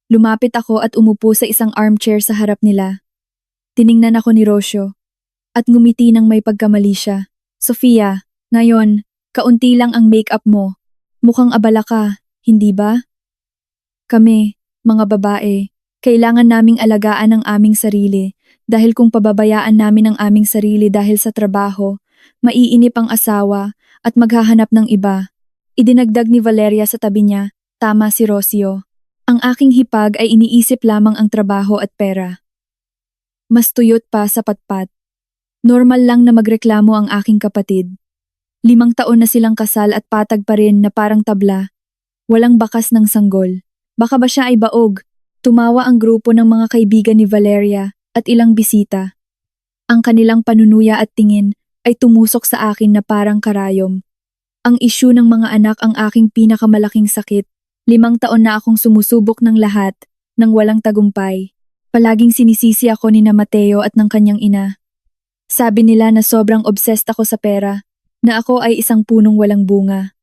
Lumapit ako at umupo sa isang armchair sa harap nila. Tiningnan ako ni Rocio at ngumiti ng may pagkamali siya. Sofia, ngayon, kaunti lang ang makeup mo. Mukhang abala ka, hindi ba? Kami, mga babae, kailangan naming alagaan ang aming sarili dahil kung pababayaan namin ang aming sarili dahil sa trabaho, maiinip ang asawa at maghahanap ng iba. Idinagdag ni Valeria sa tabi niya, tama si Rocio. Ang aking hipag ay iniisip lamang ang trabaho at pera. Mas tuyot pa sa patpat. Normal lang na magreklamo ang aking kapatid. 5 taon na silang kasal at patag pa rin na parang tabla. Walang bakas ng sanggol. Baka ba siya ay baog? Tumawa ang grupo ng mga kaibigan ni Valeria at ilang bisita. Ang kanilang panunuya at tingin ay tumusok sa akin na parang karayom. Ang isyu ng mga anak ang aking pinakamalaking sakit. 5 taon na akong sumusubok ng lahat, nang walang tagumpay. Palaging sinisisi ako ni na Mateo at ng kanyang ina. Sabi nila na sobrang obsessed ako sa pera, na ako ay isang punong walang bunga.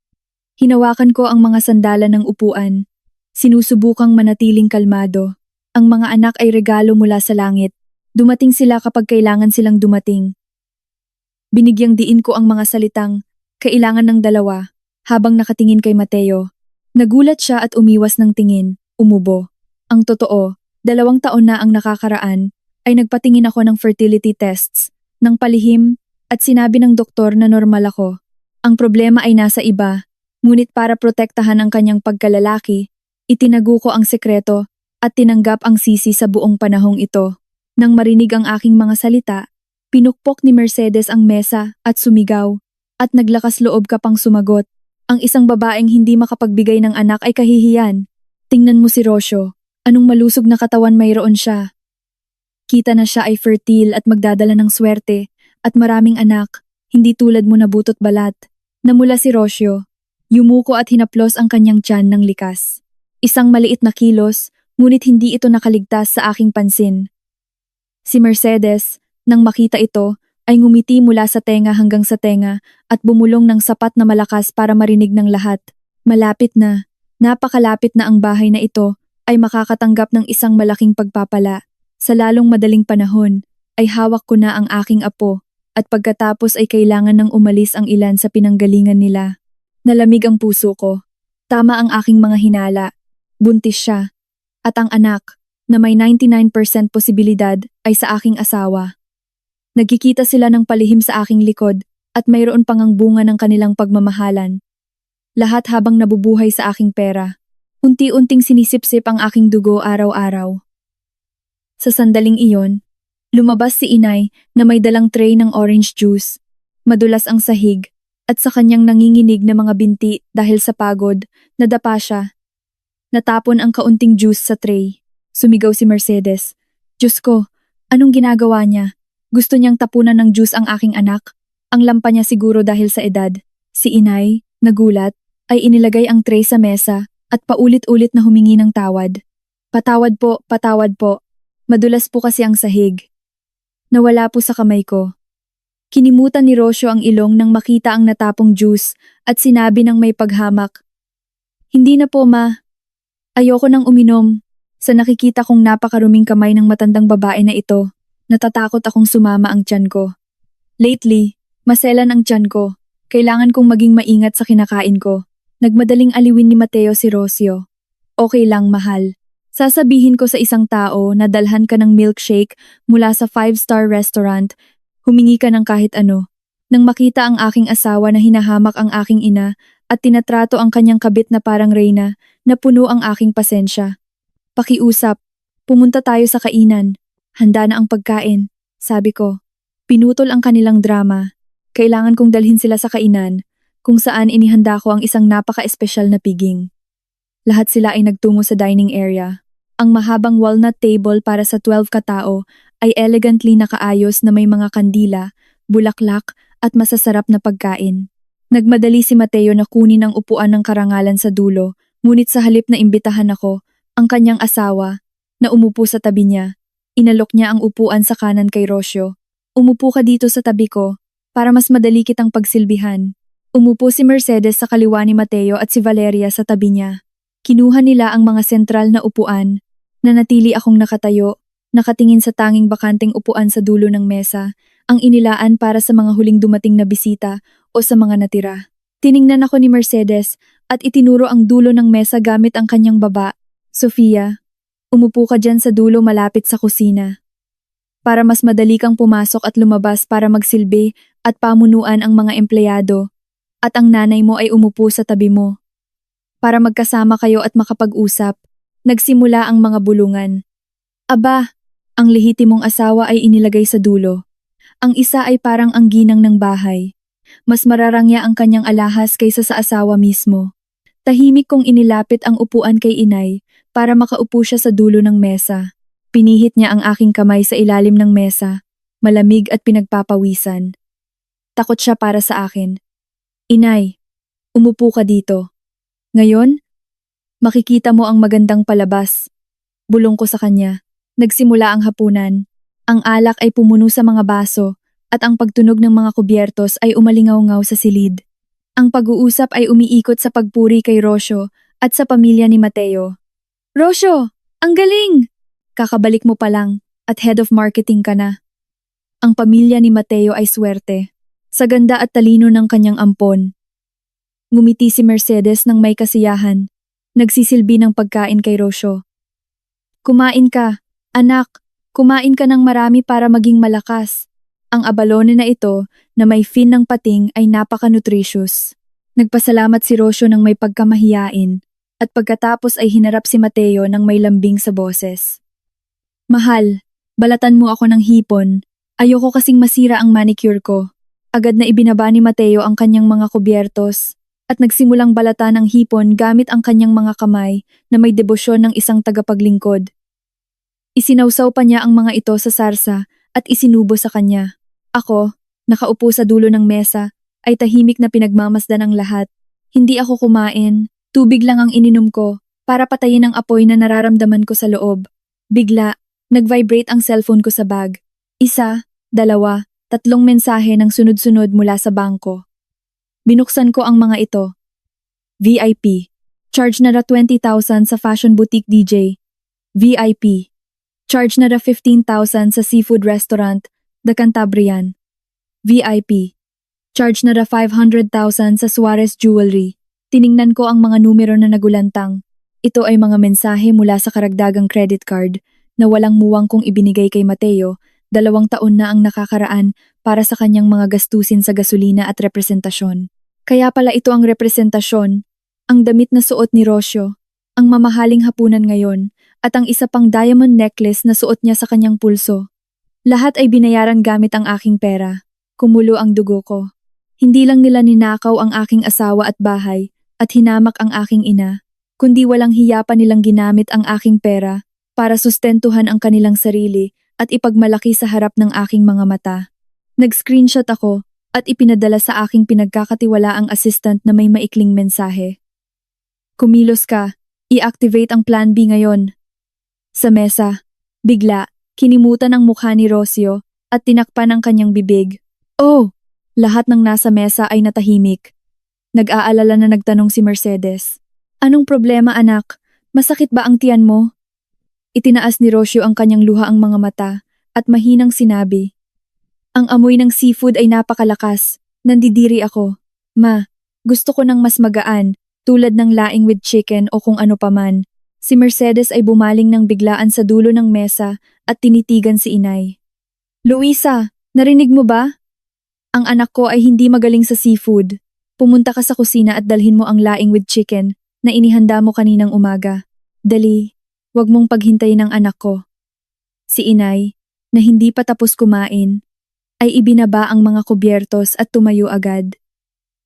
Hinawakan ko ang mga sandalan ng upuan. Sinusubukang manatiling kalmado. Ang mga anak ay regalo mula sa langit. Dumating sila kapag kailangan silang dumating. Binigyang diin ko ang mga salitang, kailangan ng dalawa, habang nakatingin kay Mateo. Nagulat siya at umiwas ng tingin, umubo. Ang totoo, 2 taon na ang nakakaraan, ay nagpatingin ako ng fertility tests, ng palihim, at sinabi ng doktor na normal ako. Ang problema ay nasa iba, ngunit para protektahan ang kanyang pagkalalaki, itinago ko ang sekreto at tinanggap ang sisi sa buong panahong ito. Nang marinig ang aking mga salita, pinukpok ni Mercedes ang mesa at sumigaw, at naglakas loob ka pang sumagot. Ang isang babaeng hindi makapagbigay ng anak ay kahihiyan. Tingnan mo si Rocio, anong malusog na katawan mayroon siya. Kita na siya ay fertile at magdadala ng swerte, at maraming anak, hindi tulad mo na butot balat. Namula si Rocio, yumuko at hinaplos ang kanyang tiyan ng likas. Isang maliit na kilos, ngunit hindi ito nakaligtas sa aking pansin. Si Mercedes, nang makita ito, ay ngumiti mula sa tenga hanggang sa tenga at bumulong ng sapat na malakas para marinig ng lahat. Malapit na, napakalapit na ang bahay na ito ay makakatanggap ng isang malaking pagpapala. Sa lalong madaling panahon, ay hawak ko na ang aking apo at pagkatapos ay kailangan ng umalis ang ilan sa pinanggalingan nila. Nalamig ang puso ko. Tama ang aking mga hinala. Buntis siya. At ang anak, na may 99% posibilidad, ay sa aking asawa. Nagkikita sila ng palihim sa aking likod at mayroon pang ang bunga ng kanilang pagmamahalan. Lahat habang nabubuhay sa aking pera. Unti-unting sinisipsip ang aking dugo araw-araw. Sa sandaling iyon, lumabas si inay na may dalang tray ng orange juice. Madulas ang sahig at sa kanyang nanginginig na mga binti dahil sa pagod, nadapa siya. Natapon ang kaunting juice sa tray. Sumigaw si Mercedes. Diyos ko, anong ginagawa niya? Gusto niyang tapunan ng juice ang aking anak. Ang lampa niya siguro dahil sa edad. Si inay, nagulat, ay inilagay ang tray sa mesa at paulit-ulit na humingi ng tawad. Patawad po, patawad po. Madulas po kasi ang sahig. Nawala po sa kamay ko. Kinimutan ni Rocio ang ilong nang makita ang natapong juice at sinabi ng may paghamak. Hindi na po ma. Ayoko nang uminom. Sa nakikita kong napakaruming kamay ng matandang babae na ito, natatakot akong sumama ang tiyan ko. Lately, maselan ang tiyan ko. Kailangan kong maging maingat sa kinakain ko. Nagmadaling aliwin ni Mateo si Rocio. Okay lang, mahal. Sasabihin ko sa isang tao na dalhan ka ng milkshake mula sa 5-star restaurant, humingi ka ng kahit ano. Nang makita ang aking asawa na hinahamak ang aking ina at tinatrato ang kanyang kabit na parang reyna, napuno ang aking pasensya. Pakiusap, pumunta tayo sa kainan. Handa na ang pagkain, sabi ko. Pinutol ang kanilang drama. Kailangan kong dalhin sila sa kainan. kung saan inihanda ko ang isang napaka-espesyal na piging. Lahat sila ay nagtungo sa dining area. Ang mahabang walnut table para sa 12 katao ay elegantly nakaayos na may mga kandila, bulaklak at masasarap na pagkain. Nagmadali si Mateo na kunin ang upuan ng karangalan sa dulo, ngunit sa halip na imbitahan ako, ang kanyang asawa, na umupo sa tabi niya, inalok niya ang upuan sa kanan kay Rocio. Umupo ka dito sa tabi ko, para mas madali kitang pagsilbihan. Umupo si Mercedes sa kaliwa ni Mateo at si Valeria sa tabi niya. Kinuha nila ang mga sentral na upuan, nanatili akong nakatayo, nakatingin sa tanging bakanteng upuan sa dulo ng mesa, ang inilaan para sa mga huling dumating na bisita o sa mga natira. Tiningnan ako ni Mercedes at itinuro ang dulo ng mesa gamit ang kanyang baba. Sofia, umupo ka dyan sa dulo malapit sa kusina. Para mas madali kang pumasok at lumabas para magsilbi at pamunuan ang mga empleyado. At ang nanay mo ay umupo sa tabi mo. Para magkasama kayo at makapag-usap, nagsimula ang mga bulungan. Aba, ang lehitimong asawa ay inilagay sa dulo. Ang isa ay parang ang ginang ng bahay. Mas mararangya ang kanyang alahas kaysa sa asawa mismo. Tahimik kong inilapit ang upuan kay inay para makaupo siya sa dulo ng mesa. Pinihit niya ang aking kamay sa ilalim ng mesa, malamig at pinagpapawisan. Takot siya para sa akin. Inay, umupo ka dito. Ngayon, makikita mo ang magandang palabas. Bulong ko sa kanya. Nagsimula ang hapunan. Ang alak ay pumuno sa mga baso at ang pagtunog ng mga kubyertos ay umalingaw-ngaw sa silid. Ang pag-uusap ay umiikot sa pagpuri kay Rocio at sa pamilya ni Mateo. Rocio, ang galing! Kakabalik mo pa lang at head of marketing ka na. Ang pamilya ni Mateo ay swerte. Sa ganda at talino ng kanyang ampon. Ngumiti si Mercedes ng may kasiyahan. Nagsisilbi ng pagkain kay Rocio. Kumain ka, anak. Kumain ka ng marami para maging malakas. Ang abalone na ito na may fin ng pating ay napaka-nutritious. Nagpasalamat si Rocio ng may pagkamahiyain at pagkatapos ay hinarap si Mateo ng may lambing sa boses. Mahal, balatan mo ako ng hipon. Ayoko kasing masira ang manicure ko. Agad na ibinaba ni Mateo ang kanyang mga kubyertos at nagsimulang balatan ang hipon gamit ang kanyang mga kamay na may debosyon ng isang tagapaglingkod. Isinawsaw pa niya ang mga ito sa sarsa at isinubo sa kanya. Ako, nakaupo sa dulo ng mesa, ay tahimik na pinagmamasdan ang lahat. Hindi ako kumain, tubig lang ang ininom ko para patayin ang apoy na nararamdaman ko sa loob. Bigla, nag-vibrate ang cellphone ko sa bag. 1, 2, 3 mensahe ng sunod-sunod mula sa bangko. Binuksan ko ang mga ito. VIP. Charge na 20,000 sa fashion boutique DJ. VIP. Charge na 15,000 sa seafood restaurant, The Cantabrian. VIP. Charge na 500,000 sa Suarez Jewelry. Tiningnan ko ang mga numero na nagulantang. Ito ay mga mensahe mula sa karagdagang credit card na walang muwang kong ibinigay kay Mateo. 2 taon na ang nakakaraan para sa kanyang mga gastusin sa gasolina at representasyon. Kaya pala ito ang representasyon, ang damit na suot ni Rocio, ang mamahaling hapunan ngayon, at ang isa pang diamond necklace na suot niya sa kanyang pulso. Lahat ay binayaran gamit ang aking pera. Kumulo ang dugo ko. Hindi lang nila ninakaw ang aking asawa at bahay at hinamak ang aking ina, kundi walang hiya pa nilang ginamit ang aking pera para sustentuhan ang kanilang sarili at ipagmalaki sa harap ng aking mga mata. Nag-screenshot ako at ipinadala sa aking pinagkakatiwalaang assistant na may maikling mensahe. Kumilos ka, i-activate ang Plan B ngayon. Sa mesa, bigla, kinimutan ang mukha ni Rocio at tinakpan ang kanyang bibig. Oh! Lahat ng nasa mesa ay natahimik. Nag-aalala na nagtanong si Mercedes. Anong problema anak? Masakit ba ang tiyan mo? Itinaas ni Rocio ang kanyang luha ang mga mata at mahinang sinabi. Ang amoy ng seafood ay napakalakas. Nandidiri ako. Ma, gusto ko ng mas magaan, tulad ng laing with chicken o kung ano paman. Si Mercedes ay bumaling ng biglaan sa dulo ng mesa at tinitigan si inay. Luisa, narinig mo ba? Ang anak ko ay hindi magaling sa seafood. Pumunta ka sa kusina at dalhin mo ang laing with chicken na inihanda mo kaninang umaga. Dali, wag mong paghintayin ang anak ko. Si inay, na hindi pa tapos kumain, ay ibinaba ang mga kubyertos at tumayo agad.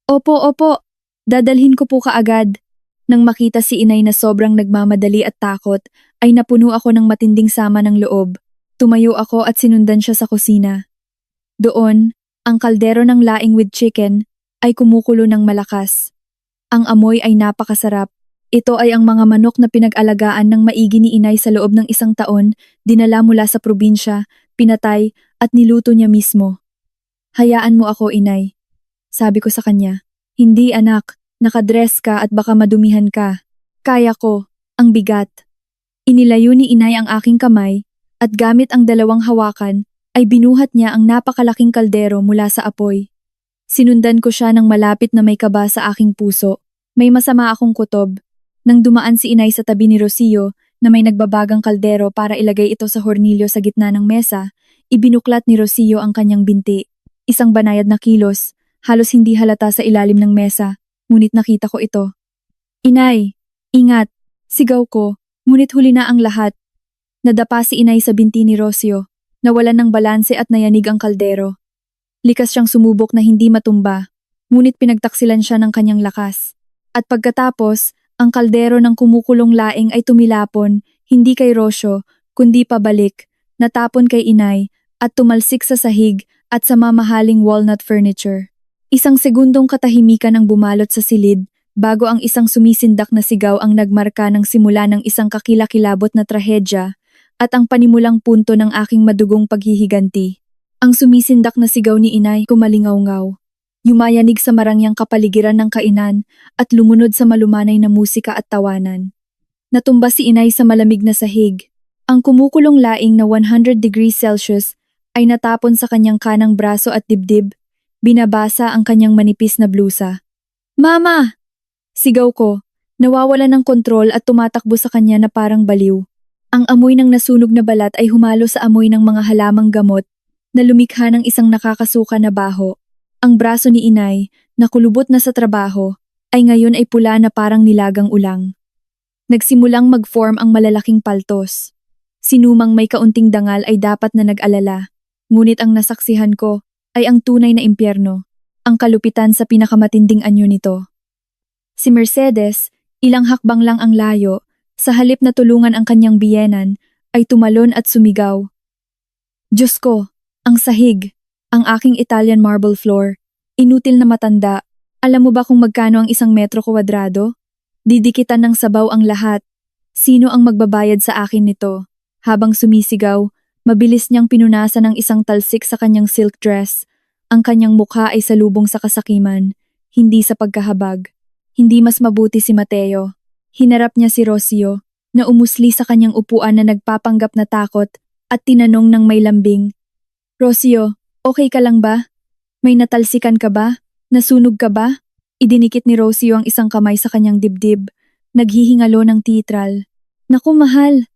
Opo, opo. Dadalhin ko po kaagad. Nang makita si inay na sobrang nagmamadali at takot, ay napuno ako ng matinding sama ng loob. Tumayo ako at sinundan siya sa kusina. Doon, ang kaldero ng laing with chicken ay kumukulo ng malakas. Ang amoy ay napakasarap. Ito ay ang mga manok na pinag-alagaan ng maigi ni inay sa loob ng 1 taon, dinala mula sa probinsya, pinatay at niluto niya mismo. Hayaan mo ako, inay. Sabi ko sa kanya. Hindi anak, nakadress ka at baka madumihan ka. Kaya ko, ang bigat. Inilayo ni inay ang aking kamay at gamit ang dalawang hawakan ay binuhat niya ang napakalaking kaldero mula sa apoy. Sinundan ko siya ng malapit na may kaba sa aking puso. May masama akong kutob. Nang dumaan si inay sa tabi ni Rocio na may nagbabagang kaldero para ilagay ito sa hornilyo sa gitna ng mesa, ibinuklat ni Rocio ang kanyang binti. Isang banayad na kilos, halos hindi halata sa ilalim ng mesa, ngunit nakita ko ito. Inay, ingat, sigaw ko, ngunit huli na ang lahat. Nadapa si inay sa binti ni Rocio, nawalan ng balanse at nayanig ang kaldero. Likas siyang sumubok na hindi matumba, ngunit pinagtaksilan siya ng kanyang lakas. At pagkatapos, ang kaldero ng kumukulong laing ay tumilapon, hindi kay Rocio, kundi pabalik, natapon kay inay, at tumalsik sa sahig at sa mamahaling walnut furniture. Isang segundong katahimikan ang bumalot sa silid, bago ang isang sumisindak na sigaw ang nagmarka ng simula ng isang kakilakilabot na trahedya, at ang panimulang punto ng aking madugong paghihiganti. Ang sumisindak na sigaw ni inay kumalingaw-ngaw. Yumayanig sa marangyang kapaligiran ng kainan at lumunod sa malumanay na musika at tawanan. Natumba si inay sa malamig na sahig. Ang kumukulong laing na 100 degrees Celsius ay natapon sa kanyang kanang braso at dibdib. Binabasa ang kanyang manipis na blusa. Mama! Sigaw ko, nawawala ng kontrol at tumatakbo sa kanya na parang baliw. Ang amoy ng nasunog na balat ay humalo sa amoy ng mga halamang gamot na lumikha ng isang nakakasuka na baho. Ang braso ni inay, na kulubot na sa trabaho, ay ngayon ay pula na parang nilagang ulang. Nagsimulang mag-form ang malalaking paltos. Sinumang may kaunting dangal ay dapat na nag-alala, ngunit ang nasaksihan ko ay ang tunay na impyerno, ang kalupitan sa pinakamatinding anyo nito. Si Mercedes, ilang hakbang lang ang layo, sa halip na tulungan ang kanyang biyenan, ay tumalon at sumigaw. Diyos ko, ang sahig! Ang aking Italian marble floor, inutil na matanda. Alam mo ba kung magkano ang 1 metro kwadrado? Didikitan ng sabaw ang lahat. Sino ang magbabayad sa akin nito? Habang sumisigaw, mabilis niyang pinunasan ng isang talsik sa kanyang silk dress. Ang kanyang mukha ay salubong sa kasakiman, hindi sa pagkahabag. Hindi mas mabuti si Mateo. Hinarap niya si Rocio, na umusli sa kanyang upuan na nagpapanggap na takot, at tinanong ng may lambing. Rocio, okay ka lang ba? May natalsikan ka ba? Nasunog ka ba? Idinikit ni Rocio ang isang kamay sa kanyang dibdib. Naghihingalo ng titral. Naku mahal!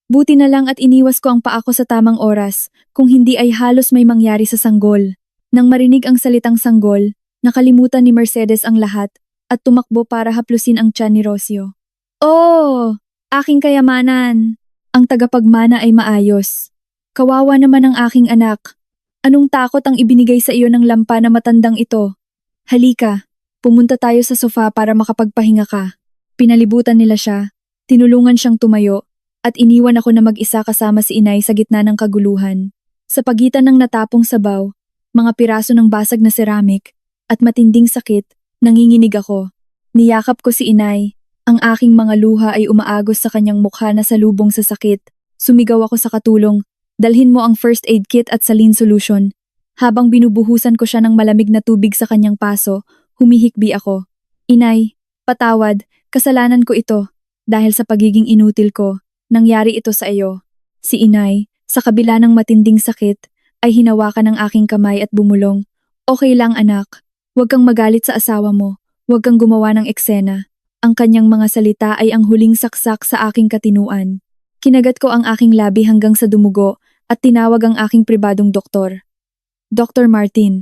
Buti na lang at iniwas ko ang paa ko sa tamang oras, kung hindi ay halos may mangyari sa sanggol. Nang marinig ang salitang sanggol, nakalimutan ni Mercedes ang lahat at tumakbo para haplusin ang tiyan ni Rocio. Oh! Aking kayamanan! Ang tagapagmana ay maayos. Kawawa naman ang aking anak. Anong takot ang ibinigay sa iyo ng lampa na matandang ito? Halika, pumunta tayo sa sofa para makapagpahinga ka. Pinalibutan nila siya, tinulungan siyang tumayo, at iniwan ako na mag-isa kasama si inay sa gitna ng kaguluhan. Sa pagitan ng natapong sabaw, mga piraso ng basag na ceramic, at matinding sakit, nanginginig ako. Niyakap ko si inay, ang aking mga luha ay umaagos sa kanyang mukha na salubong sa sakit. Sumigaw ako sa katulong. Dalhin mo ang first aid kit at saline solution. Habang binubuhusan ko siya ng malamig na tubig sa kanyang paso, humihikbi ako. Inay, patawad, kasalanan ko ito. Dahil sa pagiging inutil ko, nangyari ito sa iyo. Si inay, sa kabila ng matinding sakit, ay hinawakan ng aking kamay at bumulong. Okay lang anak, huwag kang magalit sa asawa mo, huwag kang gumawa ng eksena. Ang kanyang mga salita ay ang huling saksak sa aking katinuan. Kinagat ko ang aking labi hanggang sa dumugo at tinawag ang aking pribadong doktor. Dr. Martin,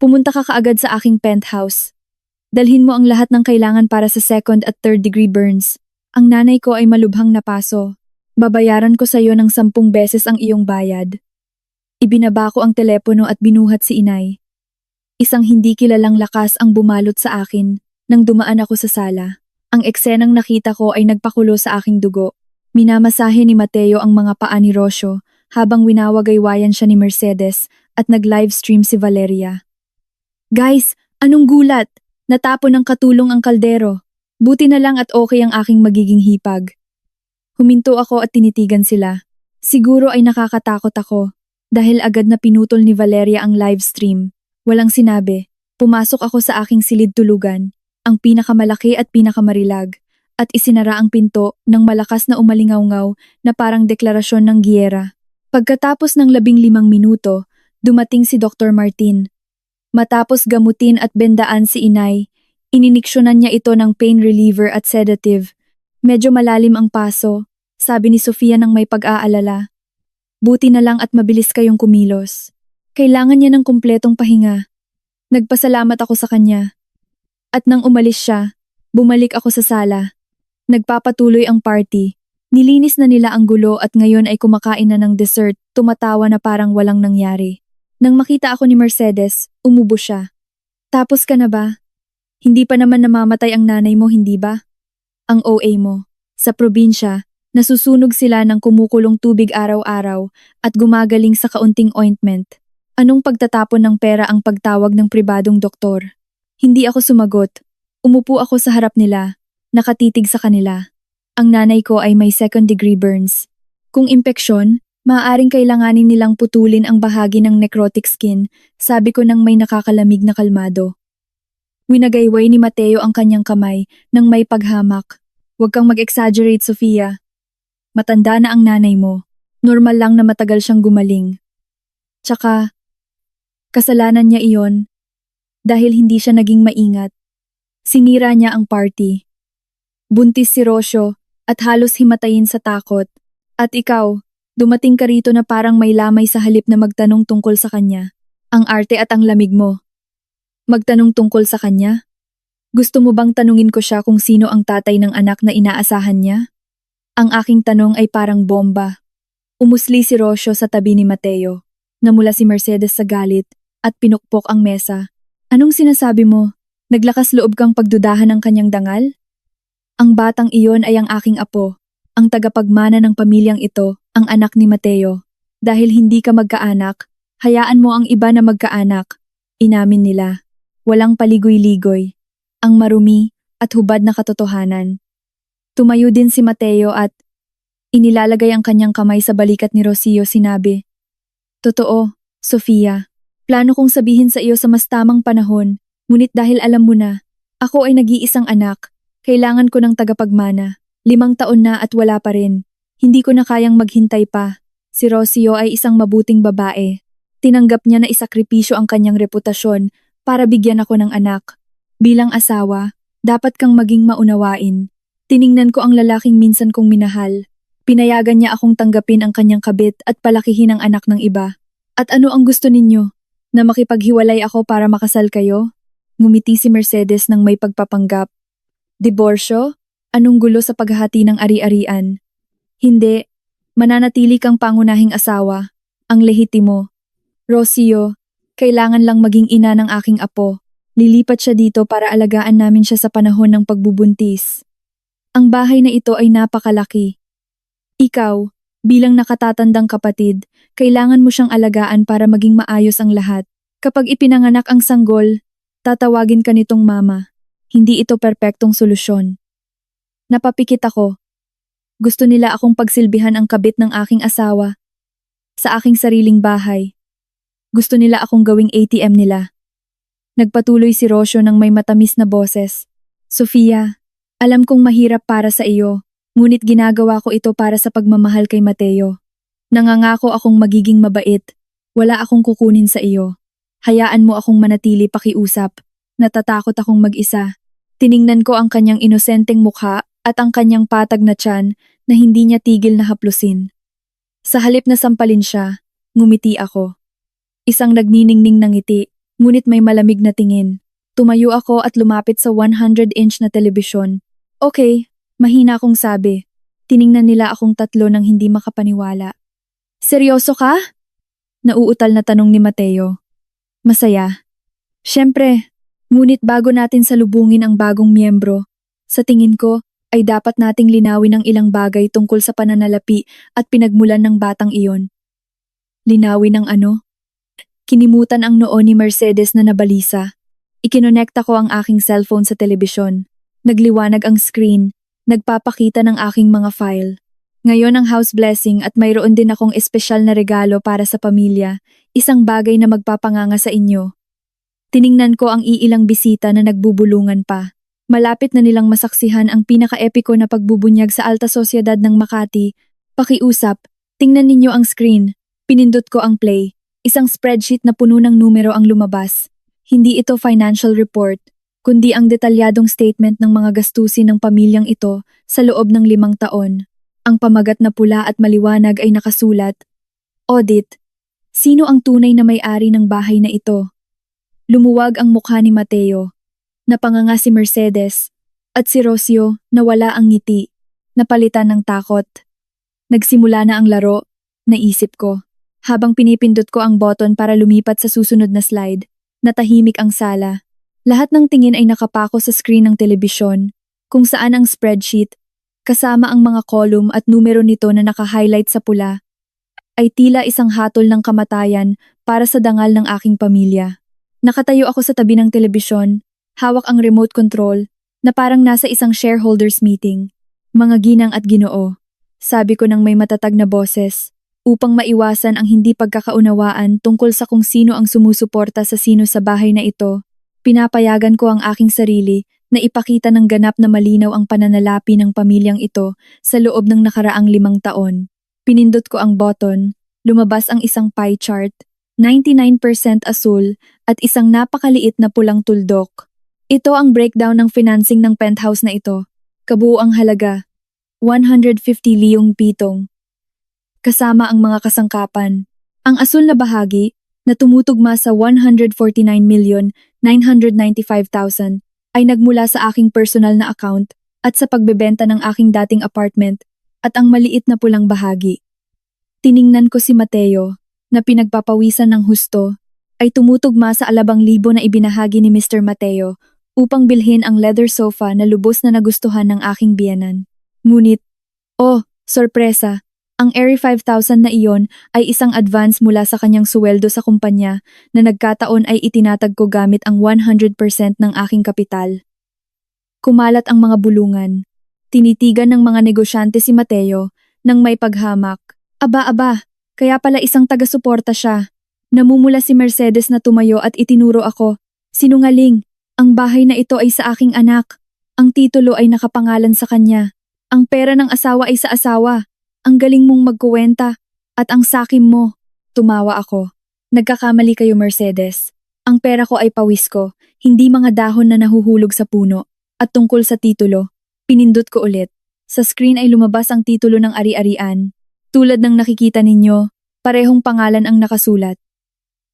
pumunta ka kaagad sa aking penthouse. Dalhin mo ang lahat ng kailangan para sa 2nd at 3rd degree burns. Ang nanay ko ay malubhang napaso. Babayaran ko sa iyo ng 10 beses ang iyong bayad. Ibinaba ko ang telepono at binuhat si inay. Isang hindi kilalang lakas ang bumalot sa akin nang dumaan ako sa sala. Ang eksenang nakita ko ay nagpakulo sa aking dugo. Minamasahe ni Mateo ang mga paa ni Rocio habang winawagaywayan siya ni Mercedes at nag-livestream si Valeria. Guys, anong gulat? Natapon ng katulong ang kaldero. Buti na lang at okay ang aking magiging hipag. Huminto ako at tinitigan sila. Siguro ay nakakatakot ako dahil agad na pinutol ni Valeria ang livestream. Walang sinabi. Pumasok ako sa aking silid tulugan, ang pinakamalaki at pinakamarilag, at isinara ang pinto ng malakas na umalingaw-ngaw na parang deklarasyon ng giyera. Pagkatapos ng 15 minuto, dumating si Dr. Martin. Matapos gamutin at bendaan si inay, ininiksyonan niya ito ng pain reliever at sedative. Medyo malalim ang paso, sabi ni Sofia ng may pag-aalala. Buti na lang at mabilis kayong kumilos. Kailangan niya ng kumpletong pahinga. Nagpasalamat ako sa kanya. At nang umalis siya, bumalik ako sa sala. Nagpapatuloy ang party. Nilinis na nila ang gulo at ngayon ay kumakain na ng dessert, tumatawa na parang walang nangyari. Nang makita ako ni Mercedes, umubo siya. Tapos ka na ba? Hindi pa naman namamatay ang nanay mo, hindi ba? Ang OA mo. Sa probinsya, nasusunog sila ng kumukulong tubig araw-araw at gumagaling sa kaunting ointment. Anong pagtatapon ng pera ang pagtawag ng pribadong doktor? Hindi ako sumagot. Umupo ako sa harap nila, nakatitig sa kanila. Ang nanay ko ay may second-degree burns. Kung impeksyon, maaaring kailanganin nilang putulin ang bahagi ng necrotic skin, sabi ko nang may nakakalamig na kalmado. Winagayway ni Mateo ang kanyang kamay nang may paghamak. Huwag kang mag-exaggerate, Sofia. Matanda na ang nanay mo. Normal lang na matagal siyang gumaling. Tsaka, kasalanan niya iyon dahil hindi siya naging maingat. Sinira niya ang party. Buntis si Rocio at halos himatayin sa takot. At ikaw, dumating ka rito na parang may lamay sa halip na magtanong tungkol sa kanya. Ang arte at ang lamig mo. Magtanong tungkol sa kanya? Gusto mo bang tanungin ko siya kung sino ang tatay ng anak na inaasahan niya? Ang aking tanong ay parang bomba. Umusli si Rocio sa tabi ni Mateo. Namula si Mercedes sa galit at pinukpok ang mesa. Anong sinasabi mo? Naglakas loob kang pagdudahan ng kanyang dangal? Ang batang iyon ay ang aking apo, ang tagapagmana ng pamilyang ito, ang anak ni Mateo. Dahil hindi ka magkaanak, hayaan mo ang iba na magkaanak. Inamin nila. Walang paligoy-ligoy. Ang marumi at hubad na katotohanan. Tumayo din si Mateo at inilalagay ang kanyang kamay sa balikat ni Rocio, sinabi. Totoo, Sofia. Plano kong sabihin sa iyo sa mas tamang panahon, ngunit dahil alam mo na, ako ay nag-iisang anak, kailangan ko ng tagapagmana. 5 taon na at wala pa rin. Hindi ko na kayang maghintay pa. Si Rocio ay isang mabuting babae. Tinanggap niya na isakripisyo ang kanyang reputasyon para bigyan ako ng anak. Bilang asawa, dapat kang maging maunawain. Tiningnan ko ang lalaking minsan kong minahal. Pinayagan niya akong tanggapin ang kanyang kabit at palakihin ang anak ng iba. At ano ang gusto ninyo? Na makipaghiwalay ako para makasal kayo? Ngumiti si Mercedes ng may pagpapanggap. Diborsyo? Anong gulo sa paghahati ng ari-arian? Hindi. Mananatili kang pangunahing asawa. Ang lehitimo. Rocio, kailangan lang maging ina ng aking apo. Lilipat siya dito para alagaan namin siya sa panahon ng pagbubuntis. Ang bahay na ito ay napakalaki. Ikaw, bilang nakatatandang kapatid, kailangan mo siyang alagaan para maging maayos ang lahat. Kapag ipinanganak ang sanggol, tatawagin ka nitong mama. Hindi ito perpektong solusyon. Napapikit ako. Gusto nila akong pagsilbihan ang kabit ng aking asawa. Sa aking sariling bahay. Gusto nila akong gawing ATM nila. Nagpatuloy si Rocio ng may matamis na boses. Sofia, alam kong mahirap para sa iyo. Ngunit ginagawa ko ito para sa pagmamahal kay Mateo. Nangangako akong magiging mabait. Wala akong kukunin sa iyo. Hayaan mo akong manatili pakiusap. Natatakot akong mag-isa. Tiningnan ko ang kanyang inosenteng mukha at ang kanyang patag na tiyan na hindi niya tigil na haplusin. Sa halip na sampalin siya, ngumiti ako. Isang nagniningning ng ngiti, ngunit may malamig na tingin. Tumayo ako at lumapit sa 100-inch na telebisyon. Okay. Mahina akong sabi. Tiningnan nila akong tatlo nang hindi makapaniwala. Seryoso ka? Nauutal na tanong ni Mateo. Masaya. Siyempre, ngunit bago natin salubungin ang bagong miyembro, sa tingin ko ay dapat nating linawin ang ilang bagay tungkol sa pananalapi at pinagmulan ng batang iyon. Linawin ang ano? Kinimutan ang noo ni Mercedes na nabalisa. Ikinonekta ko ang aking cellphone sa telebisyon. Nagliwanag ang screen, nagpapakita ng aking mga file. Ngayon ang house blessing at mayroon din akong espesyal na regalo para sa pamilya, isang bagay na magpapanganga sa inyo. Tiningnan ko ang iilang bisita na nagbubulungan pa. Malapit na nilang masaksihan ang pinaka-epiko na pagbubunyag sa alta sosyedad ng Makati. Pakiusap, tingnan ninyo ang screen. Pinindot ko ang play. Isang spreadsheet na puno ng numero ang lumabas. Hindi ito financial report, kundi ang detalyadong statement ng mga gastusin ng pamilyang ito sa loob ng 5 taon. Ang pamagat na pula at maliwanag ay nakasulat. Audit. Sino ang tunay na may-ari ng bahay na ito? Lumuwag ang mukha ni Mateo. Napanganga si Mercedes. At si Rocio, nawala ang ngiti. Napalitan ng takot. Nagsimula na ang laro, naisip ko. Habang pinipindot ko ang button para lumipat sa susunod na slide, natahimik ang sala. Lahat ng tingin ay nakapako sa screen ng telebisyon, kung saan ang spreadsheet, kasama ang mga column at numero nito na naka-highlight sa pula, ay tila isang hatol ng kamatayan para sa dangal ng aking pamilya. Nakatayo ako sa tabi ng telebisyon, hawak ang remote control, na parang nasa isang shareholders meeting. Mga ginang at ginoo, sabi ko ng may matatag na boses, upang maiwasan ang hindi pagkakaunawaan tungkol sa kung sino ang sumusuporta sa sino sa bahay na ito, pinapayagan ko ang aking sarili na ipakita ng ganap na malinaw ang pananalapi ng pamilyang ito sa loob ng nakaraang 5 taon. Pinindot ko ang button, lumabas ang isang pie chart, 99% asul at isang napakaliit na pulang tuldok. Ito ang breakdown ng financing ng penthouse na ito. Kabuuang halaga, 150 liyong pitong. Kasama ang mga kasangkapan. Ang asul na bahagi, na tumutugma sa 149,995,000, ay nagmula sa aking personal na account at sa pagbebenta ng aking dating apartment at ang maliit na pulang bahagi. Tiningnan ko si Mateo, na pinagpapawisan ng husto, ay tumutugma sa 2,000 na ibinahagi ni Mr. Mateo upang bilhin ang leather sofa na lubos na nagustuhan ng aking biyenan. Ngunit, sorpresa! Ang Airy 5,000 na iyon ay isang advance mula sa kanyang suweldo sa kumpanya na nagkataon ay itinatag ko gamit ang 100% ng aking kapital. Kumalat ang mga bulungan. Tinitigan ng mga negosyante si Mateo nang may paghamak. Aba, kaya pala isang taga-suporta siya. Namumula si Mercedes na tumayo at itinuro ako. Sinungaling, ang bahay na ito ay sa aking anak. Ang titulo ay nakapangalan sa kanya. Ang pera ng asawa ay sa asawa. Ang galing mong magkuwenta at ang sakim mo. Tumawa ako. Nagkakamali kayo, Mercedes. Ang pera ko ay pawis ko, hindi mga dahon na nahuhulog sa puno. At tungkol sa titulo, pinindot ko ulit. Sa screen ay lumabas ang titulo ng ari-arian. Tulad ng nakikita ninyo, parehong pangalan ang nakasulat.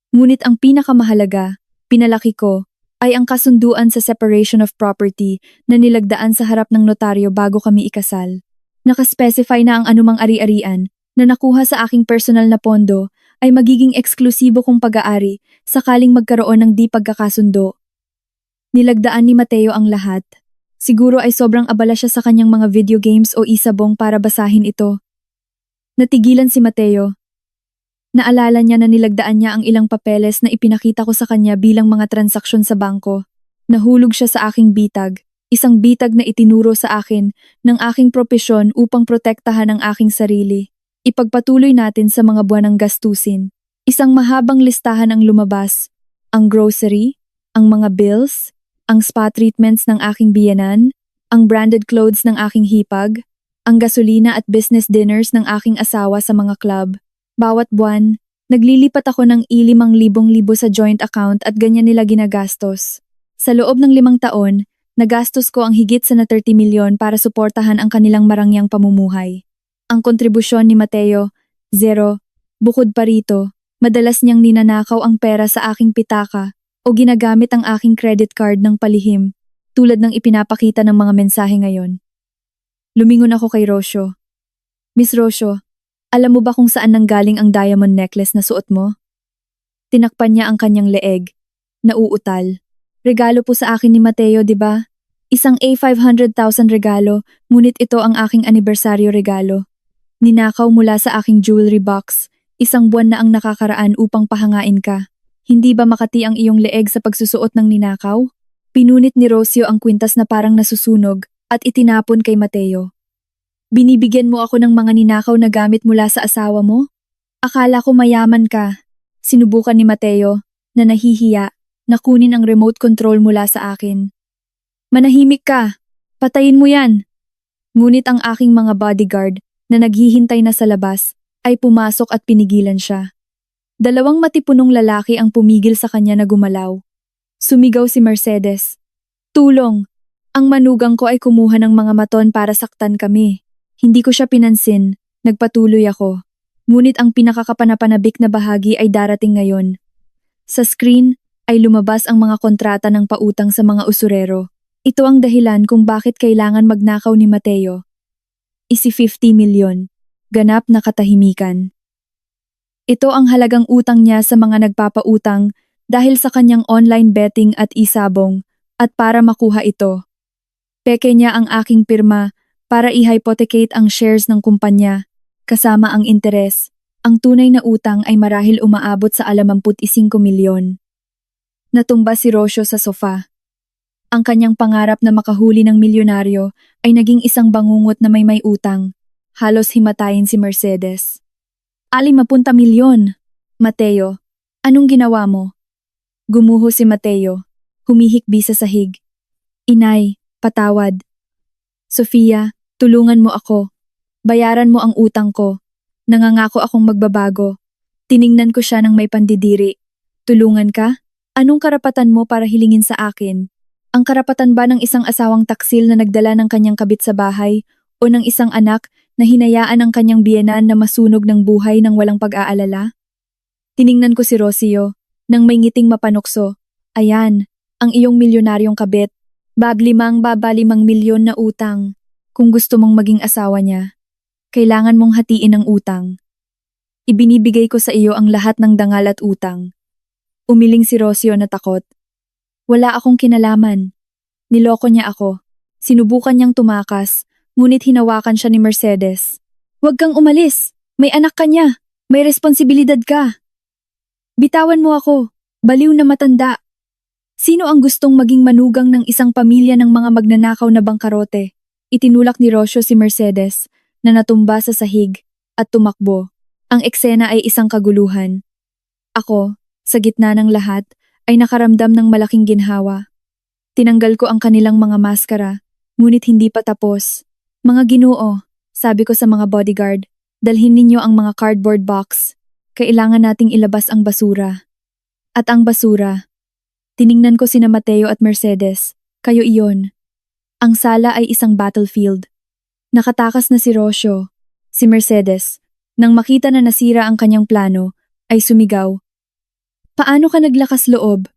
Ngunit ang pinakamahalaga, pinalaki ko, ay ang kasunduan sa separation of property na nilagdaan sa harap ng notaryo bago kami ikasal. Nakaspecify na ang anumang ari-arian na nakuha sa aking personal na pondo ay magiging eksklusibo kong pag-aari sakaling magkaroon ng di pagkakasundo. Nilagdaan ni Mateo ang lahat. Siguro ay sobrang abala siya sa kanyang mga video games o isabong para basahin ito. Natigilan si Mateo. Naalala niya na nilagdaan niya ang ilang papeles na ipinakita ko sa kanya bilang mga transaksyon sa bangko. Nahulog siya sa aking bitag. Isang bitag na itinuro sa akin ng aking propesyon upang protektahan ang aking sarili. Ipagpatuloy natin sa mga buwanang gastusin. Isang mahabang listahan ang lumabas. Ang grocery, ang mga bills, ang spa treatments ng aking biyenan, ang branded clothes ng aking hipag, ang gasolina at business dinners ng aking asawa sa mga club. Bawat buwan, naglilipat ako ng 5,000 sa joint account at ganyan nila ginagastos. Sa loob ng 5 taon, nagastos ko ang higit sa na 30 milyon para suportahan ang kanilang marangyang pamumuhay. Ang kontribusyon ni Mateo, 0. Bukod pa rito, madalas niyang ninanakaw ang pera sa aking pitaka o ginagamit ang aking credit card ng palihim, tulad ng ipinapakita ng mga mensahe ngayon. Lumingon ako kay Rocio. Miss Rocio, alam mo ba kung saan nanggaling ang diamond necklace na suot mo? Tinakpan niya ang kanyang leeg. nauutal. Regalo po sa akin ni Mateo, di ba? Isang A500,000 regalo, ngunit ito ang aking anibersaryo regalo. Ninakaw mula sa aking jewelry box, isang buwan na ang nakakaraan upang pahangain ka. Hindi ba makati ang iyong leeg sa pagsusuot ng ninakaw? Pinunit ni Rocio ang kwintas na parang nasusunog at itinapon kay Mateo. Binibigyan mo ako ng mga ninakaw na gamit mula sa asawa mo? Akala ko mayaman ka. Sinubukan ni Mateo na nahihiya na kunin ang remote control mula sa akin. Manahimik ka! Patayin mo yan! Ngunit ang aking mga bodyguard na naghihintay na sa labas ay pumasok at pinigilan siya. Dalawang matipunong lalaki ang pumigil sa kanya na gumalaw. Sumigaw si Mercedes. Tulong! Ang manugang ko ay kumuha ng mga maton para saktan kami. Hindi ko siya pinansin, nagpatuloy ako. Ngunit ang pinakakapanapanabik na bahagi ay darating ngayon. Sa screen ay lumabas ang mga kontrata ng pautang sa mga usurero. Ito ang dahilan kung bakit kailangan magnakaw ni Mateo. Isi 50 milyon. Ganap na katahimikan. Ito ang halagang utang niya sa mga nagpapautang dahil sa kanyang online betting at isabong at para makuha ito. Peke niya ang aking pirma para i-hypothecate ang shares ng kumpanya kasama ang interes. Ang tunay na utang ay marahil umaabot sa 55 milyon. Natumba si Rocio sa sofa. Ang kanyang pangarap na makahuli ng milyonaryo ay naging isang bangungot na may utang. Halos himatayin si Mercedes. 50 milyon! Mateo, anong ginawa mo? Gumuho si Mateo, humihikbi sa sahig. Inay, patawad. Sofia, tulungan mo ako. Bayaran mo ang utang ko. Nangangako akong magbabago. Tiningnan ko siya ng may pandidiri. Tulungan ka? Anong karapatan mo para hilingin sa akin? Ang karapatan ba ng isang asawang taksil na nagdala ng kanyang kabit sa bahay o ng isang anak na hinayaan ang kanyang biyenan na masunog ng buhay ng walang pag-aalala? Tiningnan ko si Rocio nang may ngiting mapanukso. Ayan, ang iyong milyonaryong kabit. Baba 5 milyon na utang. Kung gusto mong maging asawa niya, kailangan mong hatiin ang utang. Ibinibigay ko sa iyo ang lahat ng dangal at utang. Umiling si Rocio na takot. Wala akong kinalaman. Niloko niya ako. Sinubukan niyang tumakas, ngunit hinawakan siya ni Mercedes. Huwag kang umalis. May anak ka niya. May responsibilidad ka. Bitawan mo ako. Baliw na matanda. Sino ang gustong maging manugang ng isang pamilya ng mga magnanakaw na bangkarote? Itinulak ni Rocio si Mercedes na natumba sa sahig at tumakbo. Ang eksena ay isang kaguluhan. Ako, sa gitna ng lahat, ay nakaramdam ng malaking ginhawa. Tinanggal ko ang kanilang mga maskara, ngunit hindi pa tapos. Mga Ginoo, sabi ko sa mga bodyguard, dalhin ninyo ang mga cardboard box. Kailangan nating ilabas ang basura. At ang basura. Tiningnan ko sina Mateo at Mercedes. Kayo iyon. Ang sala ay isang battlefield. Nakatakas na si Rocio. Si Mercedes, nang makita na nasira ang kanyang plano, ay sumigaw. Paano ka naglakas loob?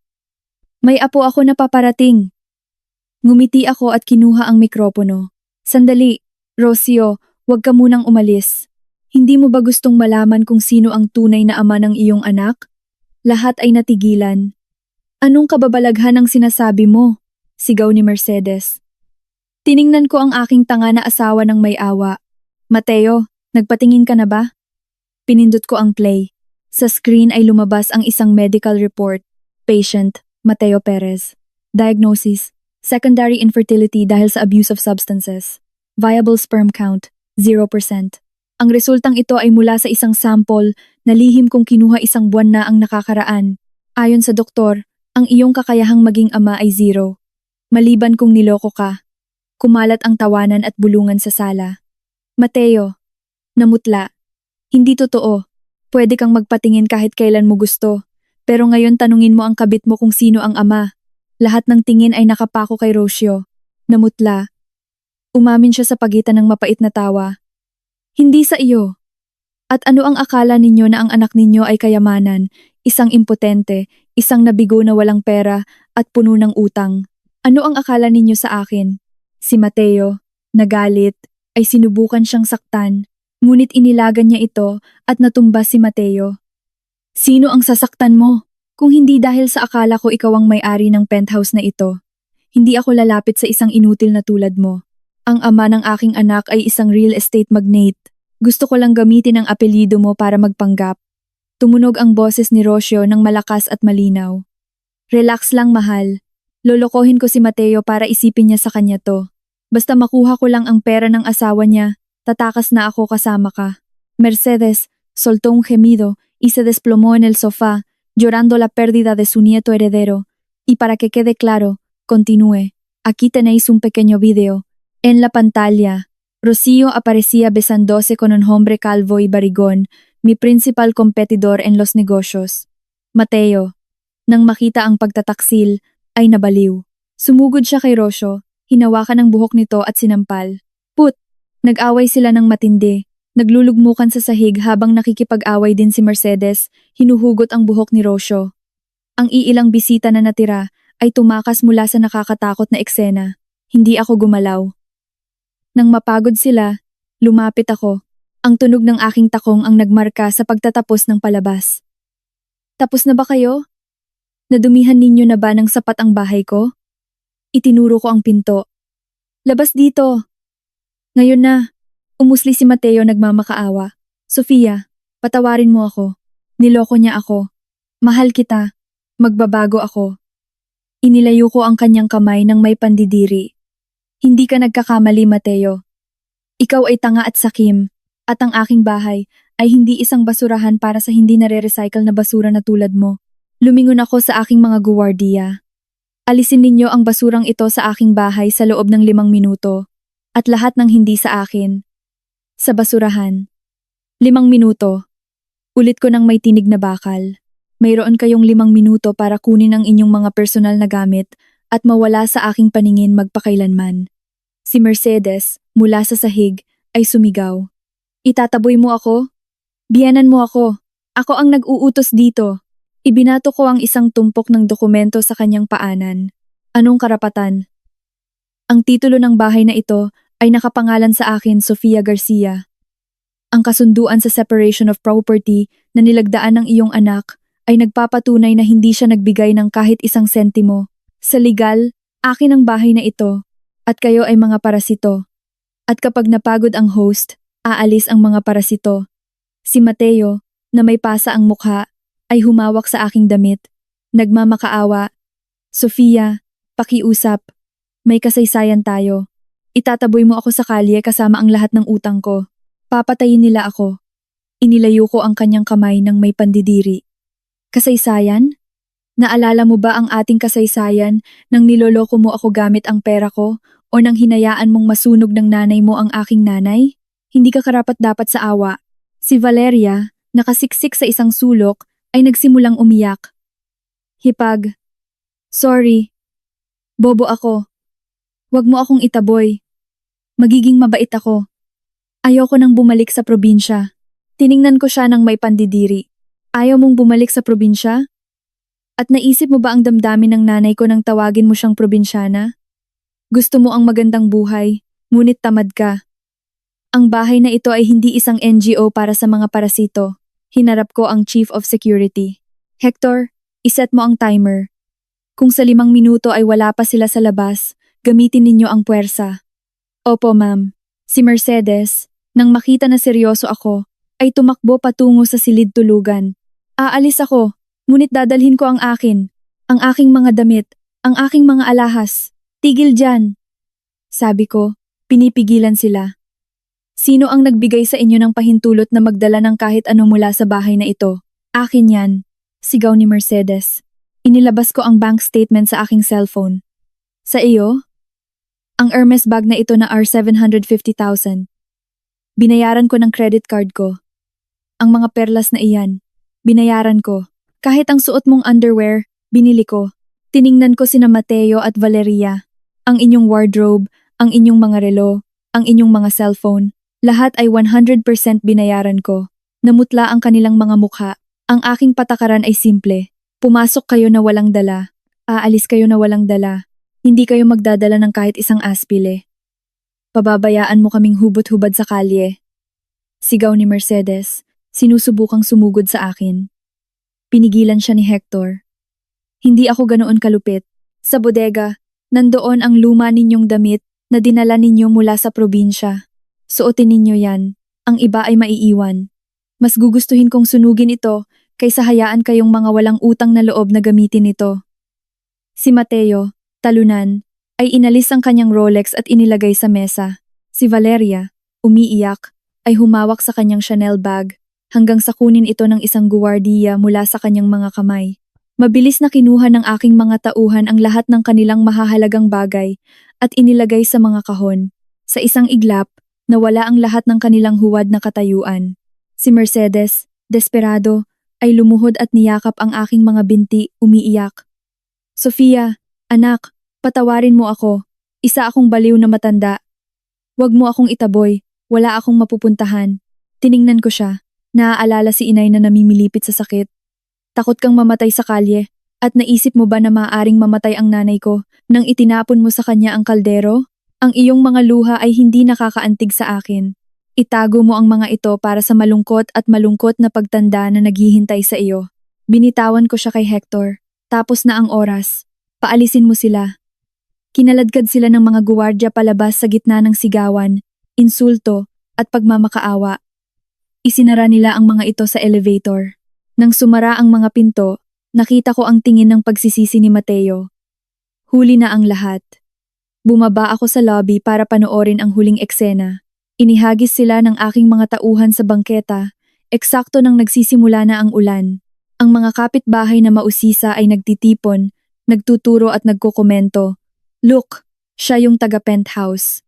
May apo ako na paparating. Ngumiti ako at kinuha ang mikropono. Sandali, Rocio, huwag ka munang umalis. Hindi mo ba gustong malaman kung sino ang tunay na ama ng iyong anak? Lahat ay natigilan. Anong kababalaghan ang sinasabi mo? Sigaw ni Mercedes. Tiningnan ko ang aking tanga na asawa ng may awa. Mateo, nagpatingin ka na ba? Pinindot ko ang play. Sa screen ay lumabas ang isang medical report. Patient, Mateo Perez. Diagnosis, secondary infertility dahil sa abuse of substances. Viable sperm count, 0%. Ang resultang ito ay mula sa isang sample na lihim kong kinuha isang buwan na ang nakakaraan. Ayon sa doktor, ang iyong kakayahang maging ama ay 0. Maliban kung niloko ka. Kumalat ang tawanan at bulungan sa sala. Mateo, namutla. Hindi totoo. Pwede kang magpatingin kahit kailan mo gusto. Pero ngayon tanungin mo ang kabit mo kung sino ang ama. Lahat ng tingin ay nakapako kay Rocio. Namutla. Umamin siya sa pagitan ng mapait na tawa. Hindi sa iyo. At ano ang akala ninyo na ang anak ninyo ay kayamanan, isang impotente, isang nabigo na walang pera at puno ng utang? Ano ang akala ninyo sa akin? Si Mateo, nagalit, ay sinubukan siyang saktan. Ngunit inilagan niya ito at natumba si Mateo. Sino ang sasaktan mo? Kung hindi dahil sa akala ko ikaw ang may-ari ng penthouse na ito, hindi ako lalapit sa isang inutil na tulad mo. Ang ama ng aking anak ay isang real estate magnate. Gusto ko lang gamitin ang apelyido mo para magpanggap. Tumunog ang boses ni Rocio ng malakas at malinaw. Relax lang, mahal. Lolokohin ko si Mateo para isipin niya sa kanya to. Basta makuha ko lang ang pera ng asawa niya, tatakas na ako kasama ka. Mercedes soltó un gemido y se desplomó en el sofá, llorando la pérdida de su nieto heredero. Y para que quede claro, continúe. Aquí tenéis un pequeño video. En la pantalla, Rocío aparecía besándose con un hombre calvo y barigón, mi principal competidor en los negocios. Mateo, nang makita ang pagtataksil, ay nabaliw. Sumugod siya kay Rocio, hinawakan ang buhok nito at sinampal. Put! Nag-away sila ng matindi. Naglulugmukan sa sahig habang nakikipag-away din si Mercedes, hinuhugot ang buhok ni Rocio. Ang iilang bisita na natira ay tumakas mula sa nakakatakot na eksena. Hindi ako gumalaw. Nang mapagod sila, lumapit ako. Ang tunog ng aking takong ang nagmarka sa pagtatapos ng palabas. Tapos na ba kayo? Nadumihan ninyo na ba ng sapat ang bahay ko? Itinuro ko ang pinto. Labas dito! Ngayon na. Umusli si Mateo nagmamakaawa. Sofia, patawarin mo ako. Niloko niya ako. Mahal kita. Magbabago ako. Inilayo ko ang kanyang kamay ng may pandidiri. Hindi ka nagkakamali, Mateo. Ikaw ay tanga at sakim, at ang aking bahay ay hindi isang basurahan para sa hindi nare-recycle na basura na tulad mo. Lumingon ako sa aking mga guwardiya. Alisin ninyo ang basurang ito sa aking bahay sa loob ng 5 minuto, at lahat ng hindi sa akin. Sa basurahan. 5 minuto. Ulit ko ng may tinig na bakal. Mayroon kayong 5 minuto para kunin ang inyong mga personal na gamit at mawala sa aking paningin magpakailanman. Si Mercedes, mula sa sahig, ay sumigaw. Itataboy mo ako? Biyanan mo ako. Ako ang nag-uutos dito. Ibinato ko ang isang tumpok ng dokumento sa kanyang paanan. Anong karapatan? Ang titulo ng bahay na ito ay nakapangalan sa akin, Sofia Garcia. Ang kasunduan sa separation of property na nilagdaan ng iyong anak ay nagpapatunay na hindi siya nagbigay ng kahit isang sentimo. Sa legal, akin ang bahay na ito, at kayo ay mga parasito. At kapag napagod ang host, aalis ang mga parasito. Si Mateo, na may pasa ang mukha, ay humawak sa aking damit. Nagmamakaawa. Sofia, pakiusap. May kasaysayan tayo. Itataboy mo ako sa kalye kasama ang lahat ng utang ko. Papatayin nila ako. Inilayo ko ang kanyang kamay ng may pandidiri. Kasaysayan? Naalala mo ba ang ating kasaysayan nang niloloko mo ako gamit ang pera ko o nang hinayaan mong masunog ng nanay mo ang aking nanay? Hindi ka karapat-dapat sa awa. Si Valeria, nakasiksik sa isang sulok, ay nagsimulang umiyak. Hipag. Sorry. Bobo ako. Huwag mo akong itaboy. Magiging mabait ako. Ayoko nang bumalik sa probinsya. Tiningnan ko siya ng may pandidiri. Ayaw mong bumalik sa probinsya? At naisip mo ba ang damdamin ng nanay ko nang tawagin mo siyang probinsyana? Gusto mo ang magandang buhay, ngunit tamad ka. Ang bahay na ito ay hindi isang NGO para sa mga parasito. Hinarap ko ang Chief of Security. Hector, iset mo ang timer. Kung sa 5 minuto ay wala pa sila sa labas, gamitin ninyo ang puwersa. Opo, ma'am. Si Mercedes, nang makita na seryoso ako, ay tumakbo patungo sa silid tulugan. Aalis ako, ngunit dadalhin ko ang aking mga damit, ang aking mga alahas. Tigil dyan. Sabi ko, pinipigilan sila. Sino ang nagbigay sa inyo ng pahintulot na magdala ng kahit ano mula sa bahay na ito? Akin yan. Sigaw ni Mercedes. Inilabas ko ang bank statement sa aking cellphone. Sa iyo? Ang Hermes bag na ito na R750,000. Binayaran ko ng credit card ko. Ang mga perlas na iyan, binayaran ko. Kahit ang suot mong underwear, binili ko. Tiningnan ko sina Mateo at Valeria. Ang inyong wardrobe, ang inyong mga relo, ang inyong mga cellphone, lahat ay 100% binayaran ko. Namutla ang kanilang mga mukha. Ang aking patakaran ay simple. Pumasok kayo na walang dala. Aalis kayo na walang dala. Hindi kayo magdadala ng kahit isang aspile. Pababayaan mo kaming hubot-hubad sa kalye. Sigaw ni Mercedes, sinusubukang sumugod sa akin. Pinigilan siya ni Hector. Hindi ako ganoon kalupit. Sa bodega, nandoon ang luma ninyong damit na dinala ninyo mula sa probinsya. Suotin ninyo yan. Ang iba ay maiiwan. Mas gugustuhin kong sunugin ito kaysa hayaan kayong mga walang utang na loob na gamitin ito. Si Mateo, talunan, ay inalis ang kanyang Rolex at inilagay sa mesa. Si Valeria, umiiyak, ay humawak sa kanyang Chanel bag hanggang sa kunin ito ng isang guwardiya mula sa kanyang mga kamay. Mabilis na kinuha ng aking mga tauhan ang lahat ng kanilang mahahalagang bagay at inilagay sa mga kahon. Sa isang iglap, nawala ang lahat ng kanilang huwad na katayuan. Si Mercedes, desperado, ay lumuhod at niyakap ang aking mga binti, umiiyak. Sofia, anak, patawarin mo ako. Isa akong baliw na matanda. Huwag mo akong itaboy, wala akong mapupuntahan. Tiningnan ko siya, naaalala si inay na namimilipit sa sakit. Takot kang mamatay sa kalye, at naisip mo ba na maaaring mamatay ang nanay ko nang itinapon mo sa kanya ang kaldero? Ang iyong mga luha ay hindi nakakaantig sa akin. Itago mo ang mga ito para sa malungkot at malungkot na pagtanda na naghihintay sa iyo. Binitawan ko siya kay Hector. Tapos na ang oras. Paalisin mo sila. Kinaladkad sila ng mga guwardya palabas sa gitna ng sigawan, insulto, at pagmamakaawa. Isinara nila ang mga ito sa elevator. Nang sumara ang mga pinto, nakita ko ang tingin ng pagsisisi ni Mateo. Huli na ang lahat. Bumaba ako sa lobby para panoorin ang huling eksena. Inihagis sila ng aking mga tauhan sa bangketa, eksakto nang nagsisimula na ang ulan. Ang mga kapitbahay na mausisa ay nagtitipon, nagtuturo at nagkokomento. Look, siya yung taga-penthouse.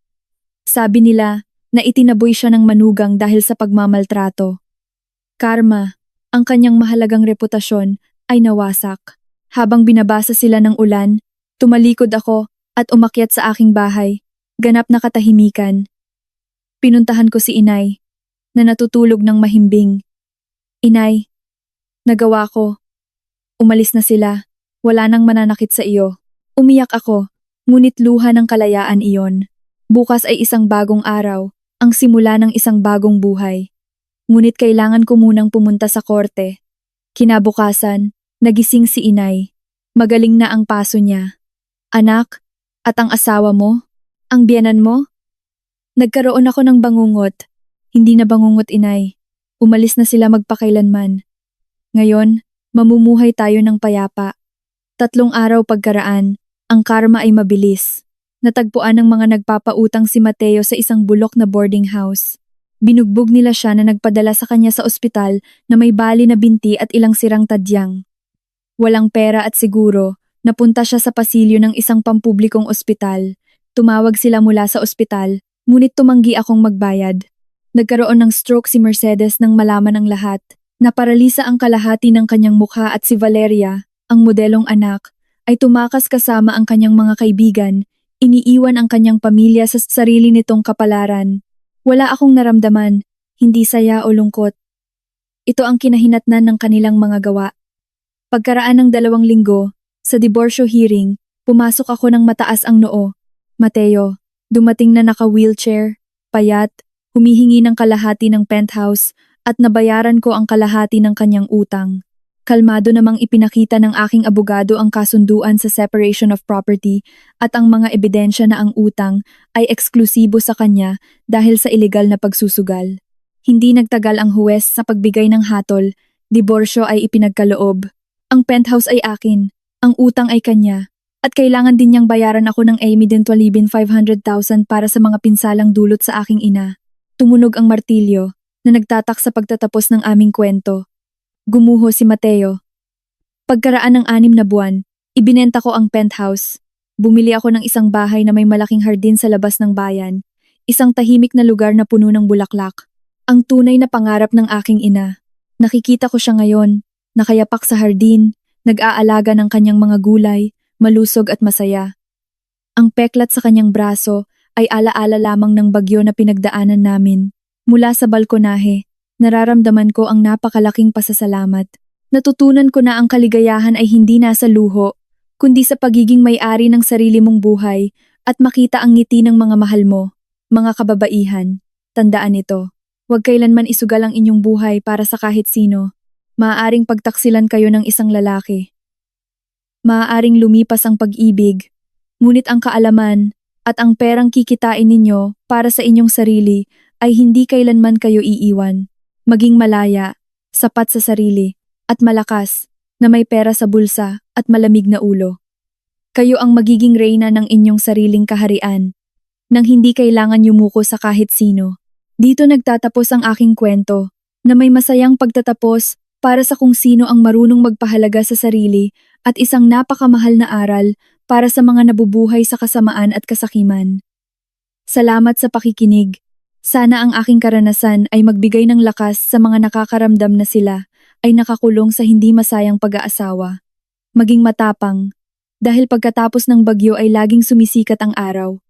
Sabi nila na itinaboy siya ng manugang dahil sa pagmamaltrato. Karma, ang kanyang mahalagang reputasyon ay nawasak. Habang binabasa sila ng ulan, tumalikod ako at umakyat sa aking bahay. Ganap na katahimikan. Pinuntahan ko si inay, na natutulog ng mahimbing. Inay, nagawa ko. Umalis na sila. Wala nang mananakit sa iyo. Umiyak ako, ngunit luha ng kalayaan iyon. Bukas ay isang bagong araw, ang simula ng isang bagong buhay. Ngunit kailangan ko munang pumunta sa korte. Kinabukasan, nagising si inay. Magaling na ang paso niya. Anak, at ang asawa mo? Ang biyenan mo? Nagkaroon ako ng bangungot. Hindi na bangungot inay. Umalis na sila magpakailanman. Ngayon, mamumuhay tayo ng payapa. 3 araw pagkaraan, ang karma ay mabilis. Natagpuan ng mga nagpapautang si Mateo sa isang bulok na boarding house. Binugbog nila siya na nagpadala sa kanya sa ospital na may bali na binti at ilang sirang tadyang. Walang pera at siguro, napunta siya sa pasilyo ng isang pampublikong ospital. Tumawag sila mula sa ospital, ngunit tumanggi akong magbayad. Nagkaroon ng stroke si Mercedes nang malaman ang lahat. Naparalisa ang kalahati ng kanyang mukha at si Valeria, ang modelong anak, ay tumakas kasama ang kanyang mga kaibigan, iniiwan ang kanyang pamilya sa sarili nitong kapalaran. Wala akong naramdaman, hindi saya o lungkot. Ito ang kinahinatnan ng kanilang mga gawa. Pagkaraan ng 2 linggo, sa diborsyo hearing, pumasok ako ng mataas ang noo. Mateo, dumating na naka-wheelchair, payat, humihingi ng kalahati ng penthouse at nabayaran ko ang kalahati ng kanyang utang. Kalmado namang ipinakita ng aking abogado ang kasunduan sa separation of property at ang mga ebidensya na ang utang ay eksklusibo sa kanya dahil sa ilegal na pagsusugal. Hindi nagtagal ang huwes sa pagbigay ng hatol, diborsyo ay ipinagkaloob. Ang penthouse ay akin, ang utang ay kanya, at kailangan din niyang bayaran ako ng Amidin 500,000 para sa mga pinsalang dulot sa aking ina. Tumunog ang martilyo na nagtatak sa pagtatapos ng aming kwento. Gumuho si Mateo. Pagkaraan ng 6 na buwan, ibinenta ko ang penthouse. Bumili ako ng isang bahay na may malaking hardin sa labas ng bayan, isang tahimik na lugar na puno ng bulaklak. Ang tunay na pangarap ng aking ina. Nakikita ko siya ngayon, nakayapak sa hardin, nag-aalaga ng kanyang mga gulay, malusog at masaya. Ang peklat sa kanyang braso ay alaala lamang ng bagyo na pinagdaanan namin. Mula sa balkonahe, nararamdaman ko ang napakalaking pasasalamat. Natutunan ko na ang kaligayahan ay hindi nasa luho, kundi sa pagiging may-ari ng sarili mong buhay at makita ang ngiti ng mga mahal mo, mga kababaihan. Tandaan ito, huwag kailanman isugal ang inyong buhay para sa kahit sino. Maaaring pagtaksilan kayo ng isang lalaki. Maaaring lumipas ang pag-ibig, ngunit ang kaalaman at ang perang kikitain ninyo para sa inyong sarili ay hindi kailanman kayo iiwan. Maging malaya, sapat sa sarili, at malakas na may pera sa bulsa at malamig na ulo. Kayo ang magiging reyna ng inyong sariling kaharian, nang hindi kailangan yumuko sa kahit sino. Dito nagtatapos ang aking kwento, na may masayang pagtatapos para sa kung sino ang marunong magpahalaga sa sarili at isang napakamahal na aral para sa mga nabubuhay sa kasamaan at kasakiman. Salamat sa pakikinig. Sana ang aking karanasan ay magbigay ng lakas sa mga nakakaramdam na sila ay nakakulong sa hindi masayang pag-aasawa. Maging matapang, dahil pagkatapos ng bagyo ay laging sumisikat ang araw.